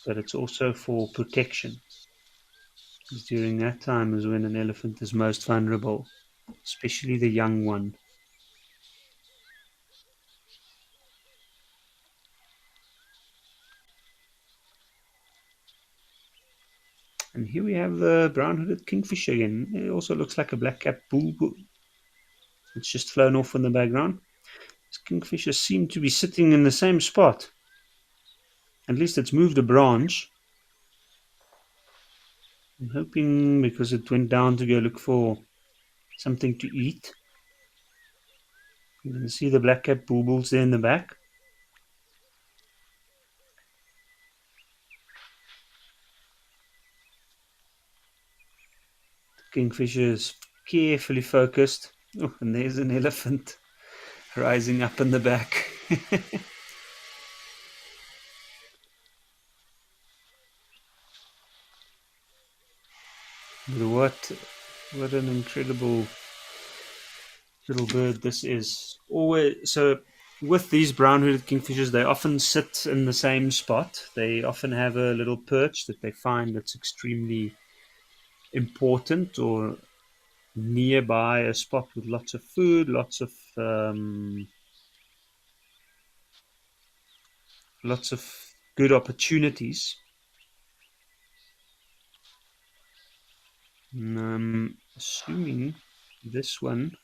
but it's also for protection. Because during that time is when an elephant is most vulnerable, especially the young one. And here we have the brown-hooded kingfisher again. It also looks like a black-capped bulbul. It's just flown off in the background. These kingfishers seem to be sitting in the same spot. At least it's moved a branch. I'm hoping because it went down to go look for something to eat. You can see the black-capped bulbuls there in the back. The kingfisher is carefully focused. Oh, and there's an elephant rising up in the back. But what an incredible little bird this is. Always so with these brown-hooded kingfishers, they often sit in the same spot. They often have a little perch that they find that's extremely important or nearby a spot with lots of food, lots of good opportunities. And I'm assuming this one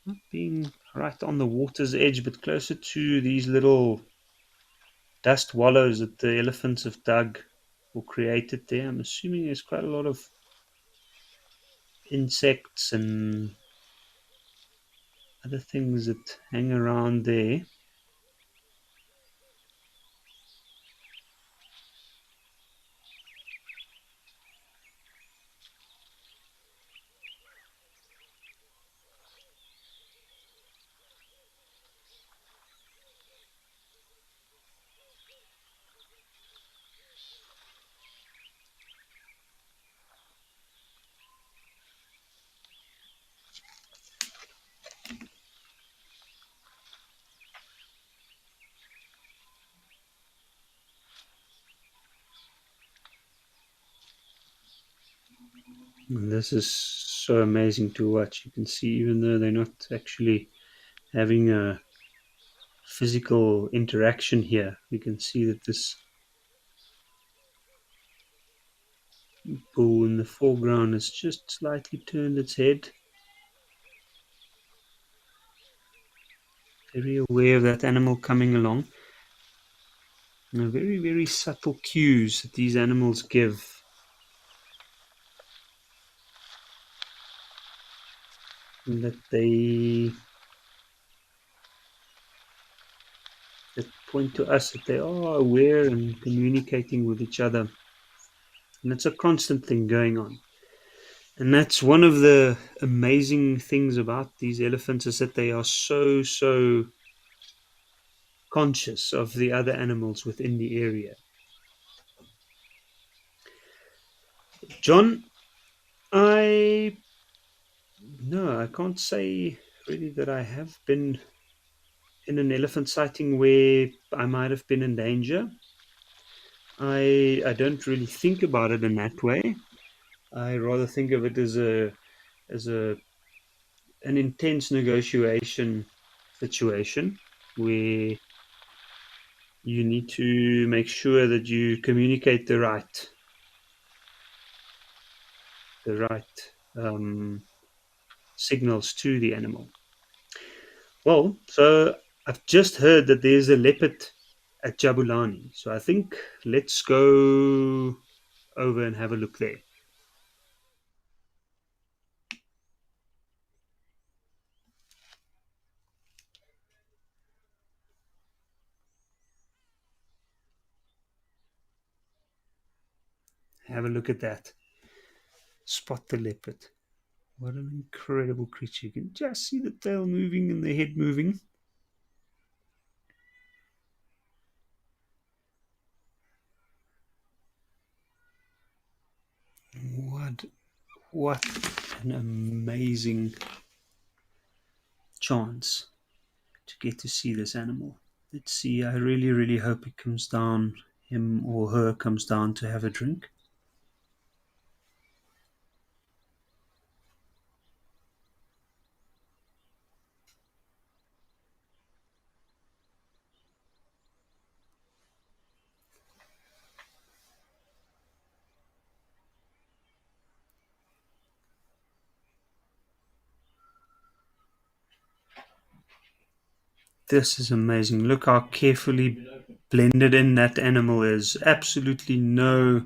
not being right on the water's edge, but closer to these little dust wallows that the elephants have dug or created there. I'm assuming there's quite a lot of insects and other things that hang around there. And this is so amazing to watch. You can see, even though they're not actually having a physical interaction here, we can see that this bull in the foreground has just slightly turned its head, very aware of that animal coming along. And very subtle cues that these animals give. And that point to us that they are aware and communicating with each other. And it's a constant thing going on. And that's one of the amazing things about these elephants, is that they are so conscious of the other animals within the area. John, I no, I can't say really that I have been in an elephant sighting where I might have been in danger. I don't really think about it in that way. I rather think of it as a an intense negotiation situation where you need to make sure that you communicate the right signals to the animal. Well, so I've just heard that there's a leopard at Jabulani, so I think let's go over and have a look there. Have a look at that. Spot the leopard. What an incredible creature. You can just see the tail moving and the head moving. What what an amazing chance to get to see this animal. Let's see, I really, really hope it comes down, him or her comes down to have a drink. This is amazing. Look how carefully blended in that animal is. Absolutely no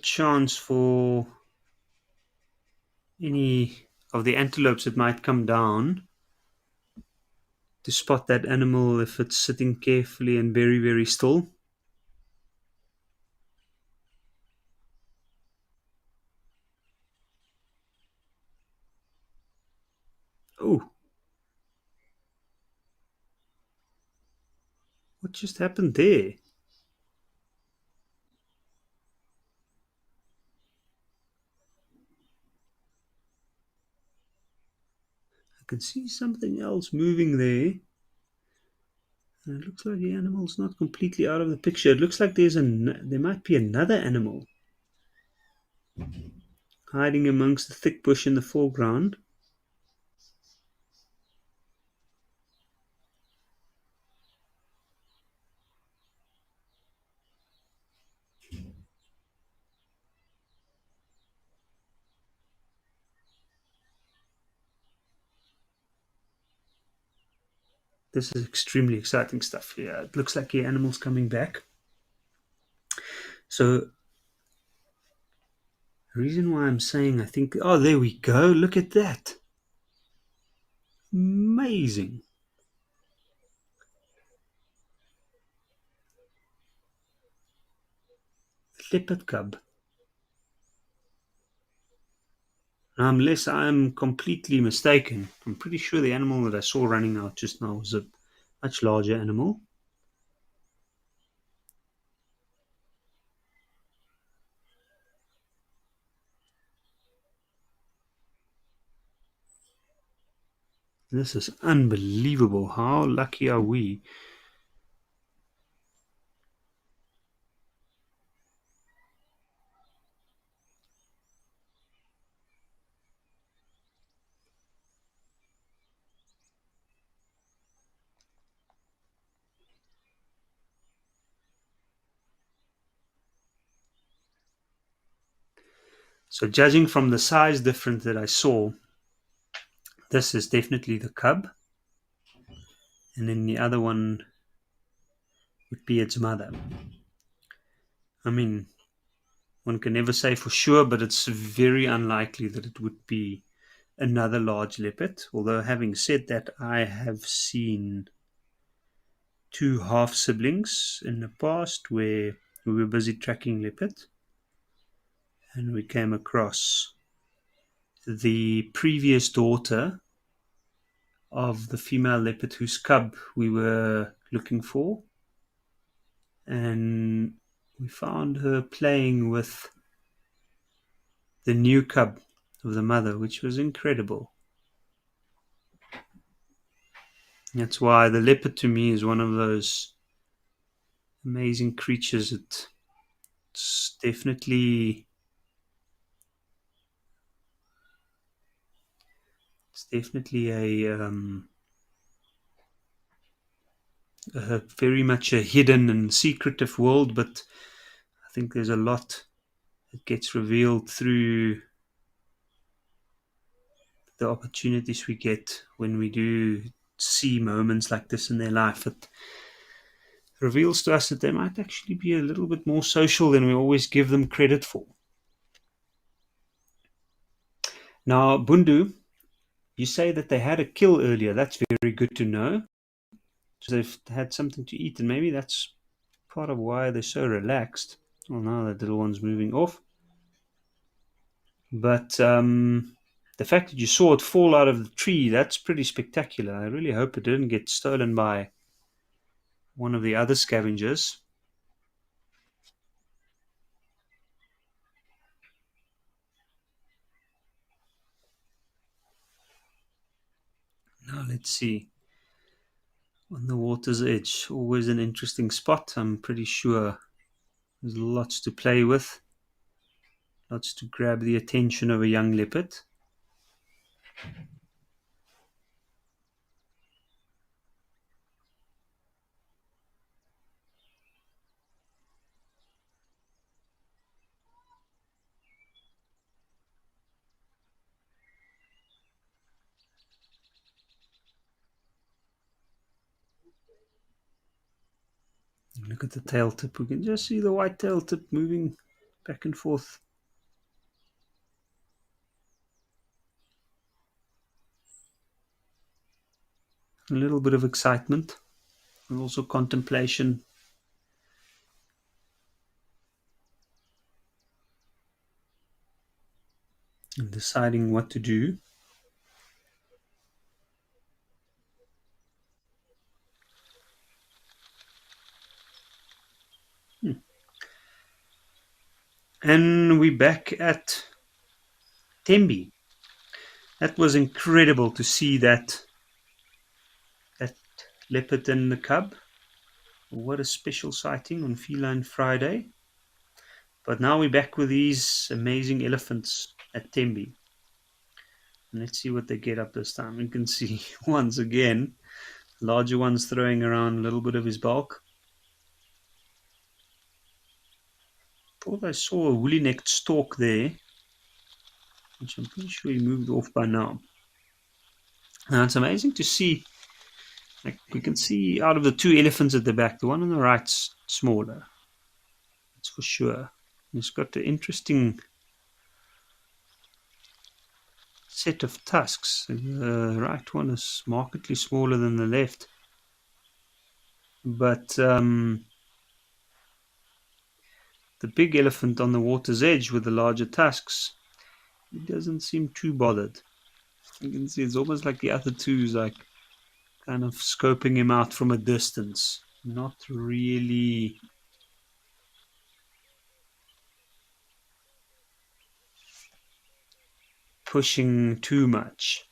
chance for any of the antelopes that might come down to spot that animal if it's sitting carefully and very, very still. Oh, what just happened there? I can see something else moving there. And it looks like the animal's not completely out of the picture. It looks like there might be another animal hiding amongst the thick bush in the foreground. This is extremely exciting stuff. Yeah, it looks like the animal's coming back. So the reason why I'm saying I think, oh, there we go. Look at that. Amazing. Leopard cub. Unless I'm completely mistaken, I'm pretty sure the animal that I saw running out just now was a much larger animal. This is unbelievable. How lucky are we? So, judging from the size difference that I saw, this is definitely the cub, and then the other one would be its mother. I mean, one can never say for sure, but it's very unlikely that it would be another large leopard. Although, having said that, I have seen two half siblings in the past where we were busy tracking leopard and we came across the previous daughter of the female leopard whose cub we were looking for. and we found her playing with the new cub of the mother, which was incredible. That's why the leopard to me is one of those amazing creatures. It's definitely a very much a hidden and secretive world, but I think there's a lot that gets revealed through the opportunities we get when we do see moments like this in their life. It reveals to us that they might actually be a little bit more social than we always give them credit for. Now, Bundu, you say that they had a kill earlier. That's very good to know. So they've had something to eat, and maybe that's part of why they're so relaxed. Well, now that little one's moving off. But the fact that you saw it fall out of the tree, that's pretty spectacular. I really hope it didn't get stolen by one of the other scavengers. Now let's see. On the water's edge, always an interesting spot. I'm pretty sure there's lots to play with, lots to grab the attention of a young leopard. Look at the tail tip. We can just see the white tail tip moving back and forth. A little bit of excitement and also contemplation and deciding what to do. And we're back at Tembi. That was incredible to see that leopard and the cub. What a special sighting on Feline Friday. But now we're back with these amazing elephants at Tembi. And let's see what they get up this time. You can see once again, larger ones throwing around a little bit of his bulk. Thought I saw a woolly-necked stork there, which I'm pretty sure he moved off by now. Now it's amazing to see, like we can see out of the two elephants at the back, the one on the right's smaller. That's for sure. It's got an interesting set of tusks. The right one is markedly smaller than the left. But the big elephant on the water's edge with the larger tusks, he doesn't seem too bothered. You can see it's almost like the other two's like kind of scoping him out from a distance. Not really pushing too much.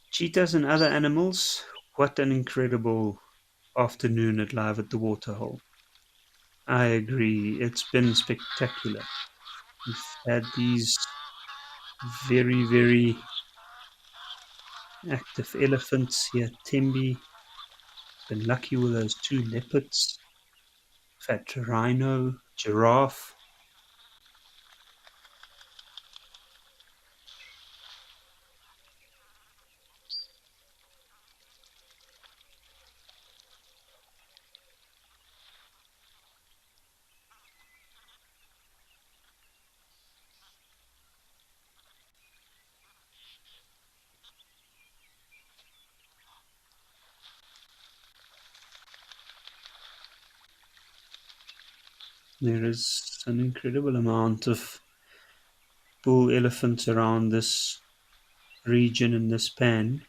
Cheetahs and other animals, what an incredible afternoon at Live at the Waterhole. I agree, it's been spectacular. We've had these very, very active elephants here at Tembi. Been lucky with those two leopards. Fat rhino, giraffe. There is an incredible amount of bull elephants around this region in this pan.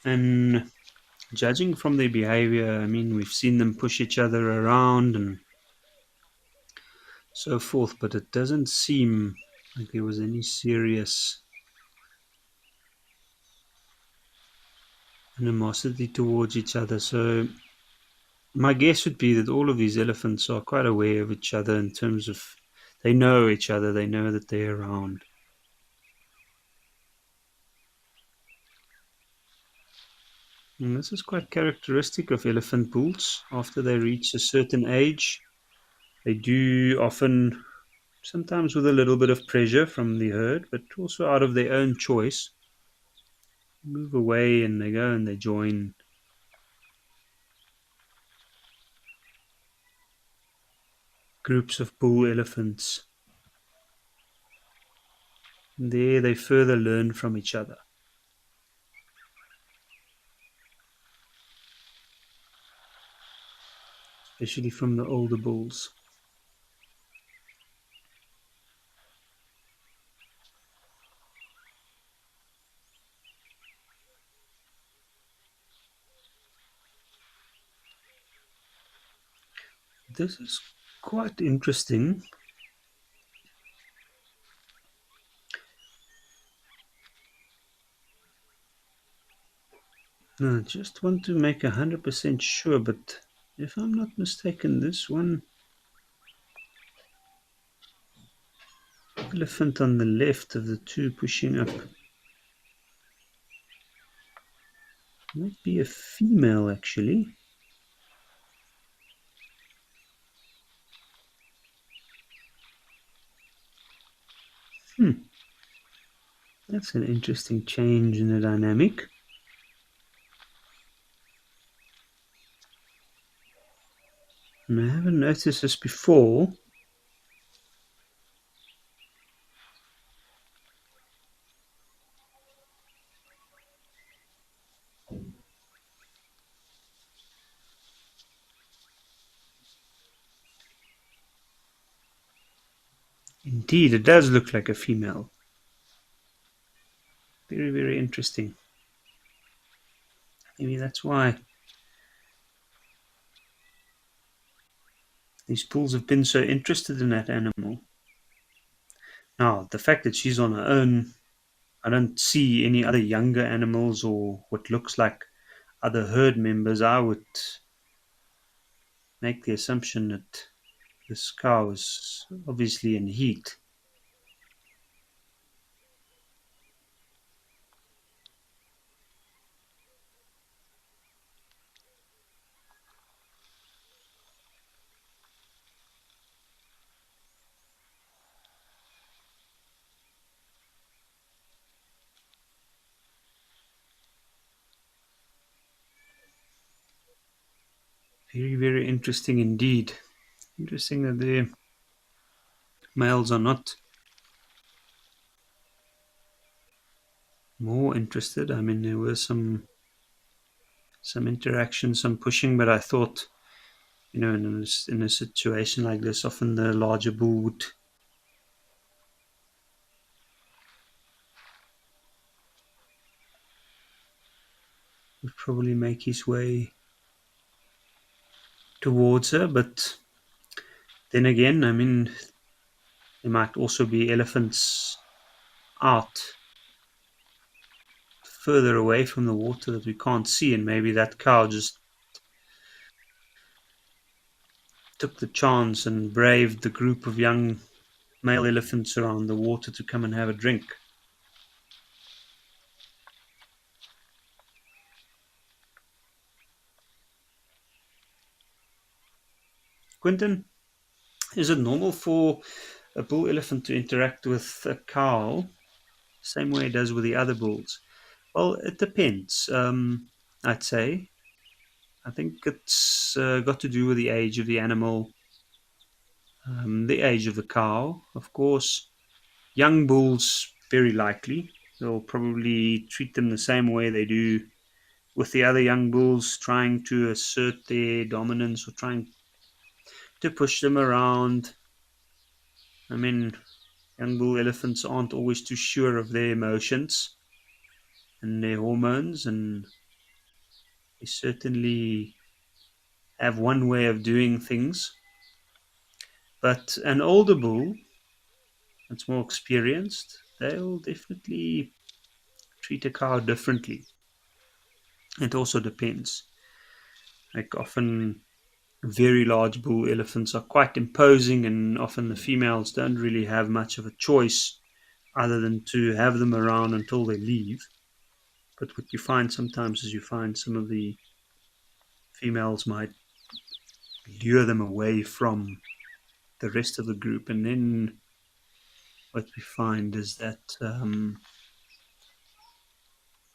And judging from their behavior, I mean, we've seen them push each other around and so forth, but it doesn't seem like there was any serious animosity towards each other. So my guess would be that all of these elephants are quite aware of each other in terms of they know each other, they know that they're around. And this is quite characteristic of elephant bulls. After they reach a certain age, they do often, sometimes with a little bit of pressure from the herd, but also out of their own choice, move away and they go and they join groups of bull elephants. And there they further learn from each other, especially from the older bulls. This is quite interesting. Now, I just want to make 100% sure, but if I'm not mistaken, this one elephant on the left of the two pushing up might be a female actually. That's an interesting change in the dynamic. And I haven't noticed this before. Indeed, it does look like a female. Very, very interesting. Maybe that's why these bulls have been so interested in that animal. Now, the fact that she's on her own, I don't see any other younger animals or what looks like other herd members. I would make the assumption that this cow is obviously in heat. Very, very interesting indeed. Interesting that the males are not more interested. I mean, there was some interaction, some pushing, but I thought, in a situation like this, often the larger bull would probably make his way towards her. But then again, I mean, there might also be elephants out further away from the water that we can't see, and maybe that cow just took the chance and braved the group of young male elephants around the water to come and have a drink. Quentin, is it normal for a bull elephant to interact with a cow same way it does with the other bulls? Well, it depends. I'd say. I think it's got to do with the age of the animal, the age of the cow. Of course, young bulls, very likely, they'll probably treat them the same way they do with the other young bulls trying to assert their dominance or trying to push them around. I mean, young bull elephants aren't always too sure of their emotions and their hormones, and they certainly have one way of doing things. But an older bull that's more experienced, they'll definitely treat a cow differently. It also depends. Like often very large bull elephants are quite imposing, and often the females don't really have much of a choice other than to have them around until they leave. But what you find sometimes is you find some of the females might lure them away from the rest of the group, and then what we find is that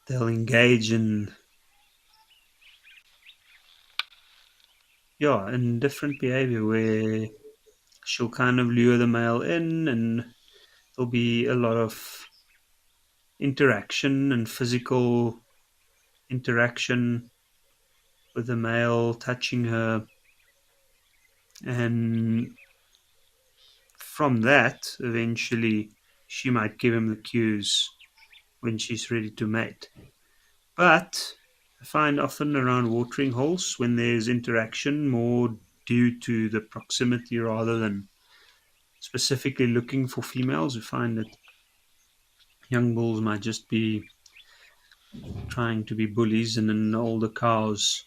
they'll engage in different behavior where she'll kind of lure the male in, and there'll be a lot of interaction and physical interaction with the male touching her, and from that eventually she might give him the cues when she's ready to mate. But I find often around watering holes when there's interaction more due to the proximity rather than specifically looking for females, we find that young bulls might just be trying to be bullies, and then older cows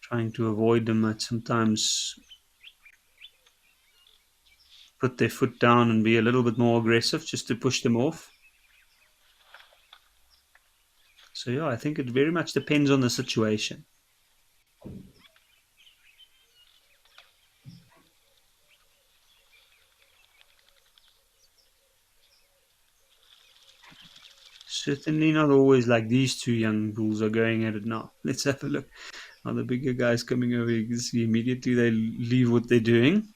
trying to avoid them might sometimes put their foot down and be a little bit more aggressive just to push them off. So yeah, I think it very much depends on the situation. Certainly not always like these two young bulls are going at it now. Let's have a look. Now the bigger guys coming over, you can see immediately they leave what they're doing.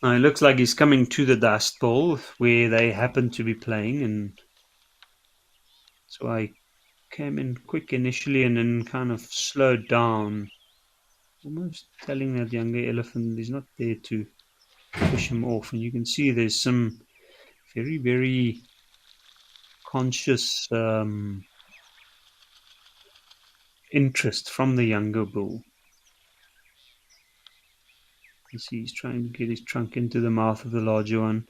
Now it looks like he's coming to the dust bowl where they happen to be playing, and so I came in quick initially and then kind of slowed down, almost telling that younger elephant he's not there to push him off. And you can see there's some very, very conscious interest from the younger bull. You see he's trying to get his trunk into the mouth of the larger one.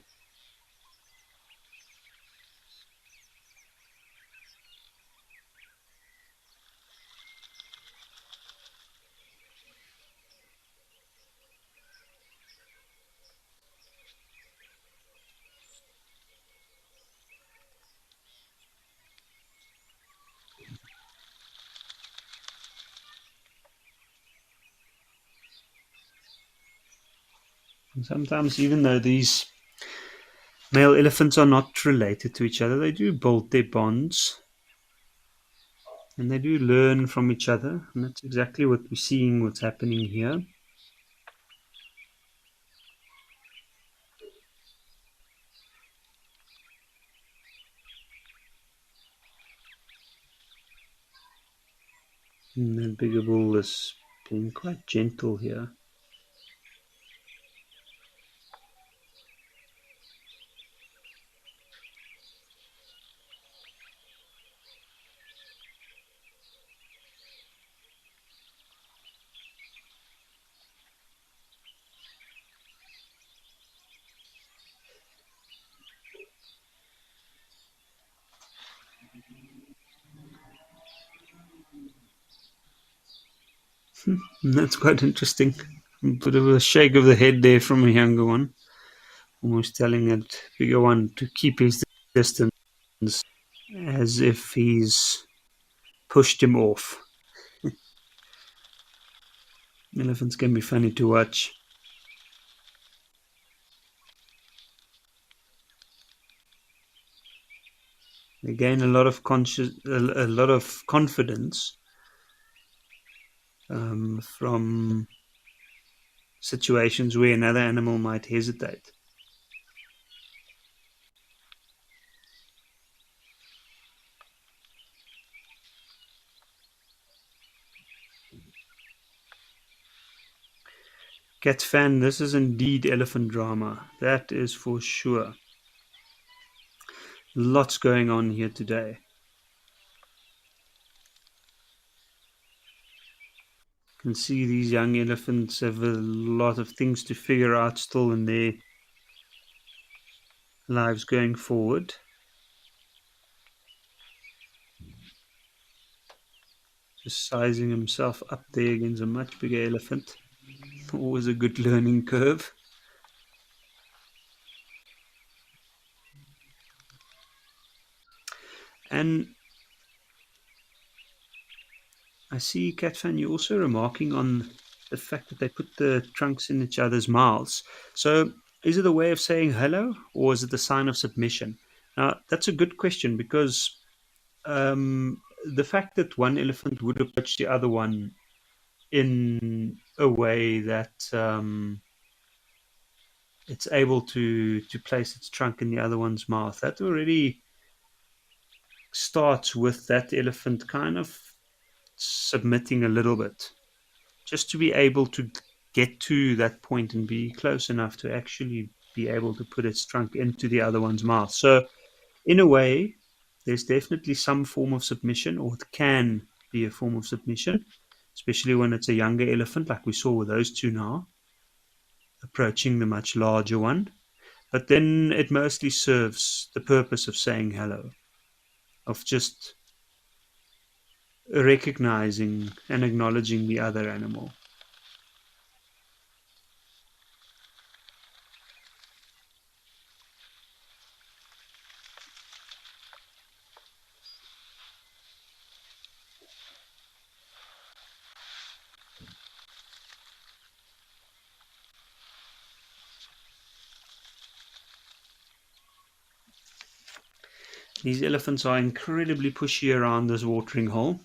And sometimes, even though these male elephants are not related to each other, they do build their bonds and they do learn from each other. And that's exactly what we're seeing, what's happening here. And the bigger bull is being quite gentle here. And that's quite interesting. A bit of a shake of the head there from a younger one, almost telling that bigger one to keep his distance, as if he's pushed him off. Elephants can be funny to watch. They gain a lot of a lot of confidence from situations where another animal might hesitate. Cat fan, this is indeed elephant drama. That is for sure. Lots going on here today. You can see these young elephants have a lot of things to figure out still in their lives going forward. Just sizing himself up there against a much bigger elephant. Always a good learning curve. And I see, Catfan, you also remarking on the fact that they put the trunks in each other's mouths. So, is it a way of saying hello, or is it a sign of submission? Now, that's a good question because the fact that one elephant would approach the other one in a way that it's able to place its trunk in the other one's mouth, that already starts with that elephant kind of submitting a little bit, just to be able to get to that point and be close enough to actually be able to put its trunk into the other one's mouth. So, in a way, there's definitely some form of submission, or it can be a form of submission, especially when it's a younger elephant, like we saw with those two now, approaching the much larger one. But then it mostly serves the purpose of saying hello, of just recognizing and acknowledging the other animal. These elephants are incredibly pushy around this watering hole.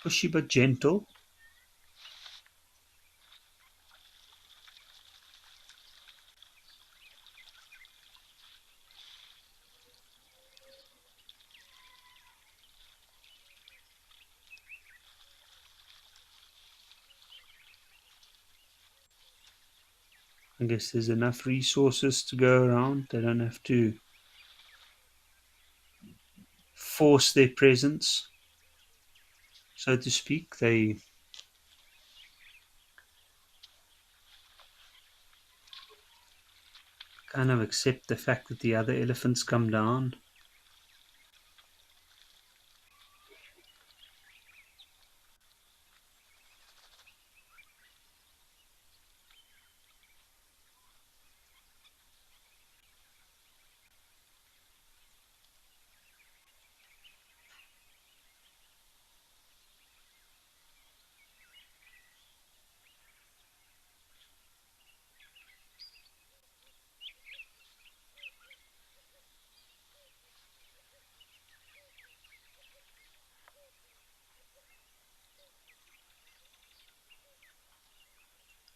Pushy but gentle. I guess there's enough resources to go around. They don't have to force their presence, so to speak. They kind of accept the fact that the other elephants come down.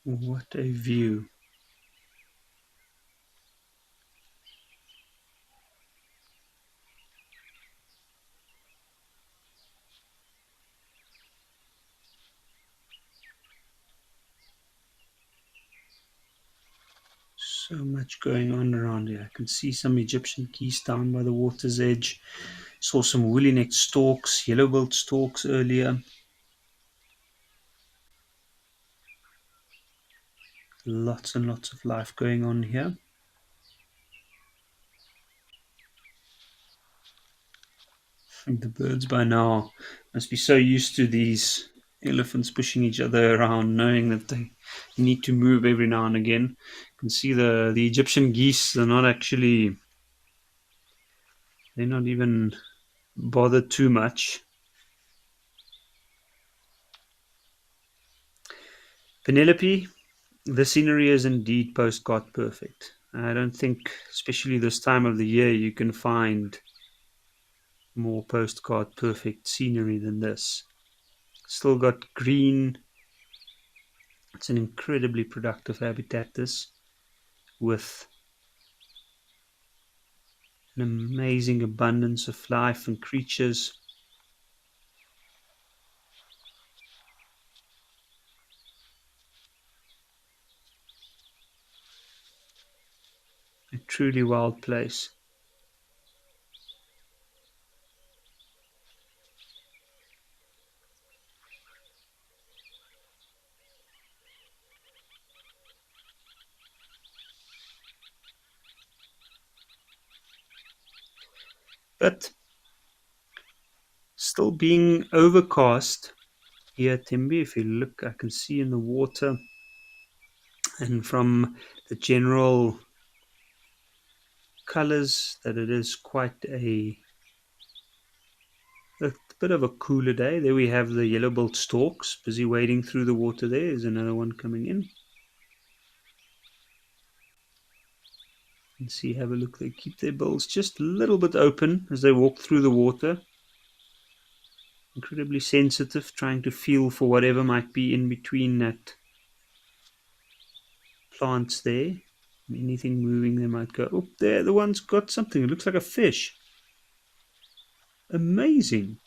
What a view. So much going on around here. I can see some Egyptian geese down by the water's edge. Saw some woolly-necked storks, yellow-billed storks earlier. Lots and lots of life going on here. And the birds by now must be so used to these elephants pushing each other around, knowing that they need to move every now and again. You can see the Egyptian geese are not actually, they're not even bothered too much. Penelope, the scenery is indeed postcard perfect. I don't think, especially this time of the year, you can find more postcard perfect scenery than this. Still got green. It's an incredibly productive habitat, this, with an amazing abundance of life and creatures. A truly wild place. But still being overcast here, Timby. If you look, I can see in the water, and from the general colors, that it is quite a bit of a cooler day. There we have the yellow-billed storks busy wading through the water. There is another one coming in. And see, have a look. They keep their bills just a little bit open as they walk through the water. Incredibly sensitive, trying to feel for whatever might be in between that plants there. Anything moving, they might go. Oh, there, the one's got something. It looks like a fish. Amazing.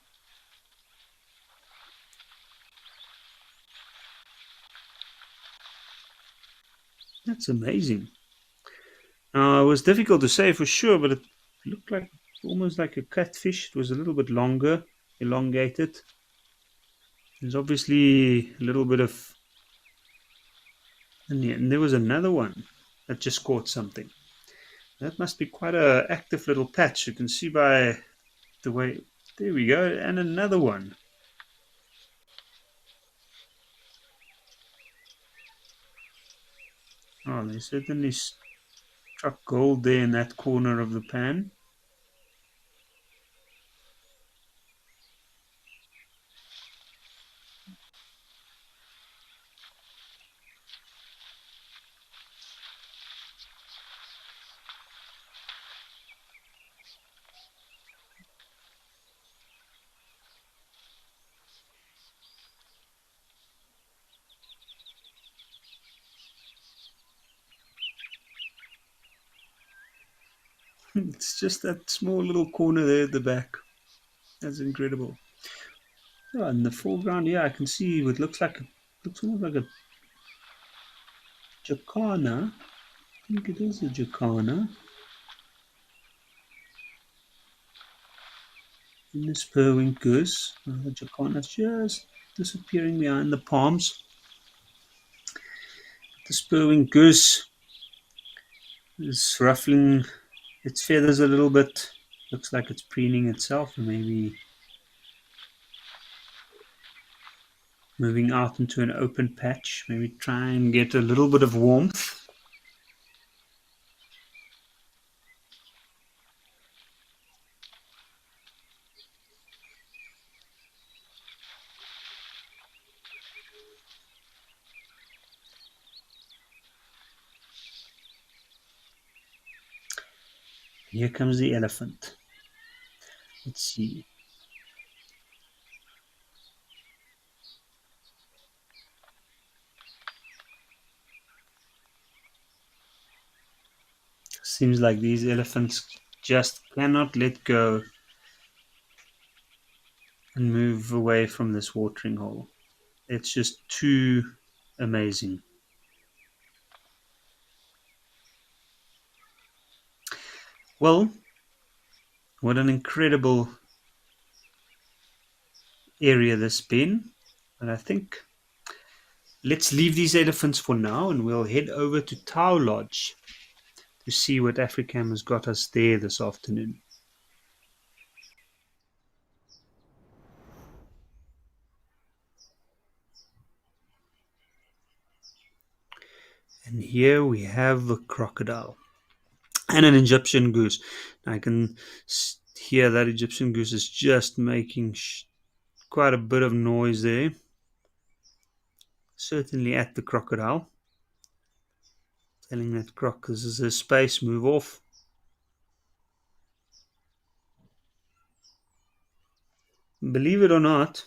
That's amazing. Now, it was difficult to say for sure, but it looked like almost like a catfish. It was a little bit longer, elongated. There's obviously a little bit of. And there was another one that just caught something. That must be quite a active little patch. You can see by the way. There we go, and another one. Oh, they certainly struck gold there in that corner of the pan. It's just that small little corner there at the back. That's incredible. Oh, in the foreground, yeah, I can see what looks almost like a jacana. I think it is a jacana. In this spur-winged goose, the jacana's just disappearing behind the palms. The spur-winged goose is ruffling its feathers a little bit. Looks like it's preening itself, and maybe moving out into an open patch. Maybe try and get a little bit of warmth. Here comes the elephant. Let's see. Seems like these elephants just cannot let go and move away from this watering hole. It's just too amazing. Well, what an incredible area this been. But I think let's leave these elephants for now and we'll head over to Tau Lodge to see what Africam has got us there this afternoon. And here we have the crocodile and an Egyptian goose. I can hear that Egyptian goose is just making quite a bit of noise there. Certainly at the crocodile. Telling that croc this is his space, move off. Believe it or not,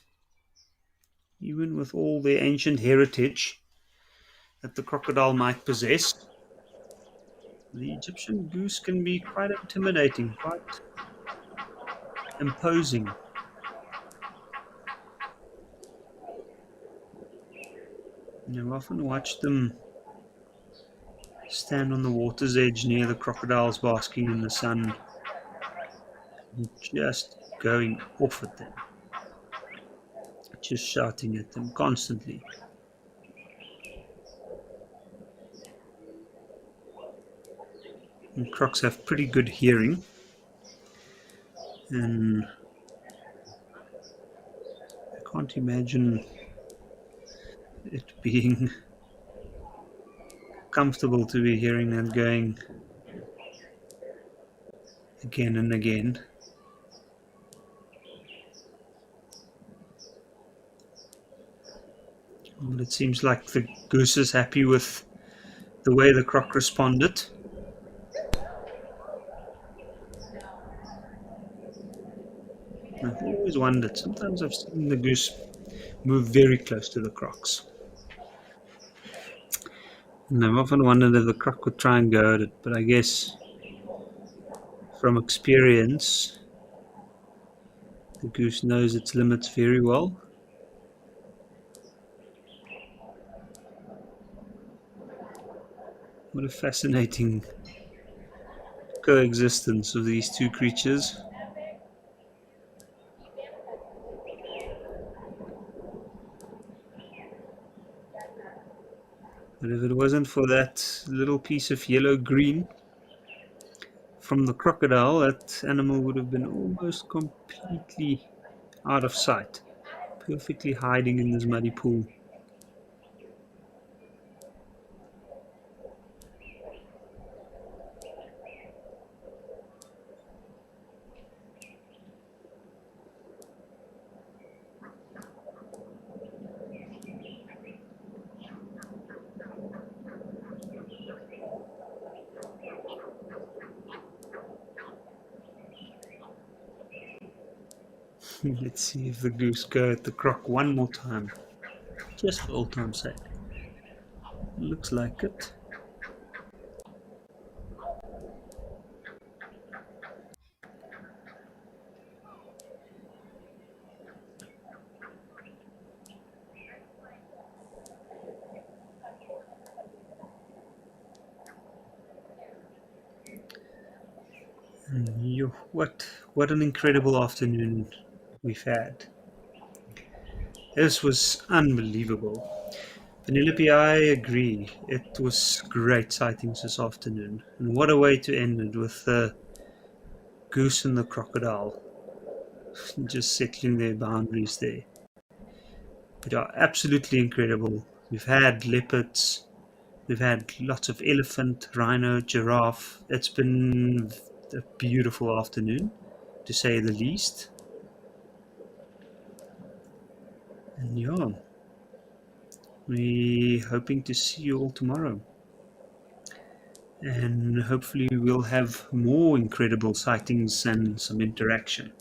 even with all their ancient heritage that the crocodile might possess, the Egyptian goose can be quite intimidating, quite imposing. And I've often watched them stand on the water's edge near the crocodiles basking in the sun, just going off at them, just shouting at them constantly. And crocs have pretty good hearing, and I can't imagine it being comfortable to be hearing that going again and again. But it seems like the goose is happy with the way the croc responded. I've always wondered, sometimes I've seen the goose move very close to the crocs. And I've often wondered if the croc would try and go at it, but I guess from experience, the goose knows its limits very well. What a fascinating coexistence of these two creatures. But if it wasn't for that little piece of yellow-green from the crocodile, that animal would have been almost completely out of sight, perfectly hiding in this muddy pool. Let's see if the goose go at the croc one more time, just for old time's sake. Looks like it. What an incredible afternoon we've had. This was unbelievable. Penelope, I agree. It was great sightings this afternoon. And what a way to end it with the goose and the crocodile just settling their boundaries there. But yeah, absolutely incredible. We've had leopards, we've had lots of elephant, rhino, giraffe. It's been a beautiful afternoon, to say the least. And yeah, we're hoping to see you all tomorrow. And hopefully we'll have more incredible sightings and some interaction.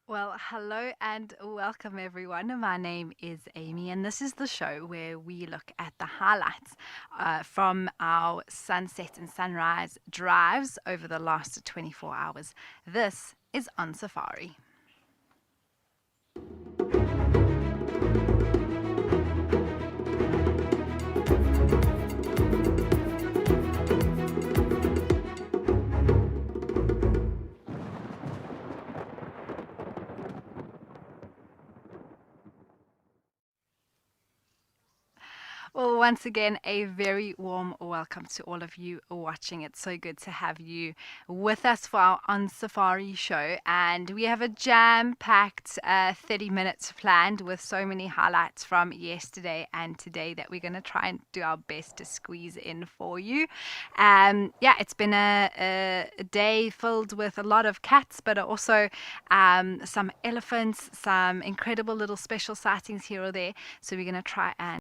Well, hello and welcome everyone. My name is Amy, and this is the show where we look at the highlights from our sunset and sunrise drives over the last 24 hours. This is On Safari. Well, once again, a very warm welcome to all of you watching. It's so good to have you with us for our On Safari show. And we have a jam packed 30 minutes planned with so many highlights from yesterday and today that we're going to try and do our best to squeeze in for you. Yeah, it's been a day filled with a lot of cats, but also some elephants, some incredible little special sightings here or there. So we're going to try and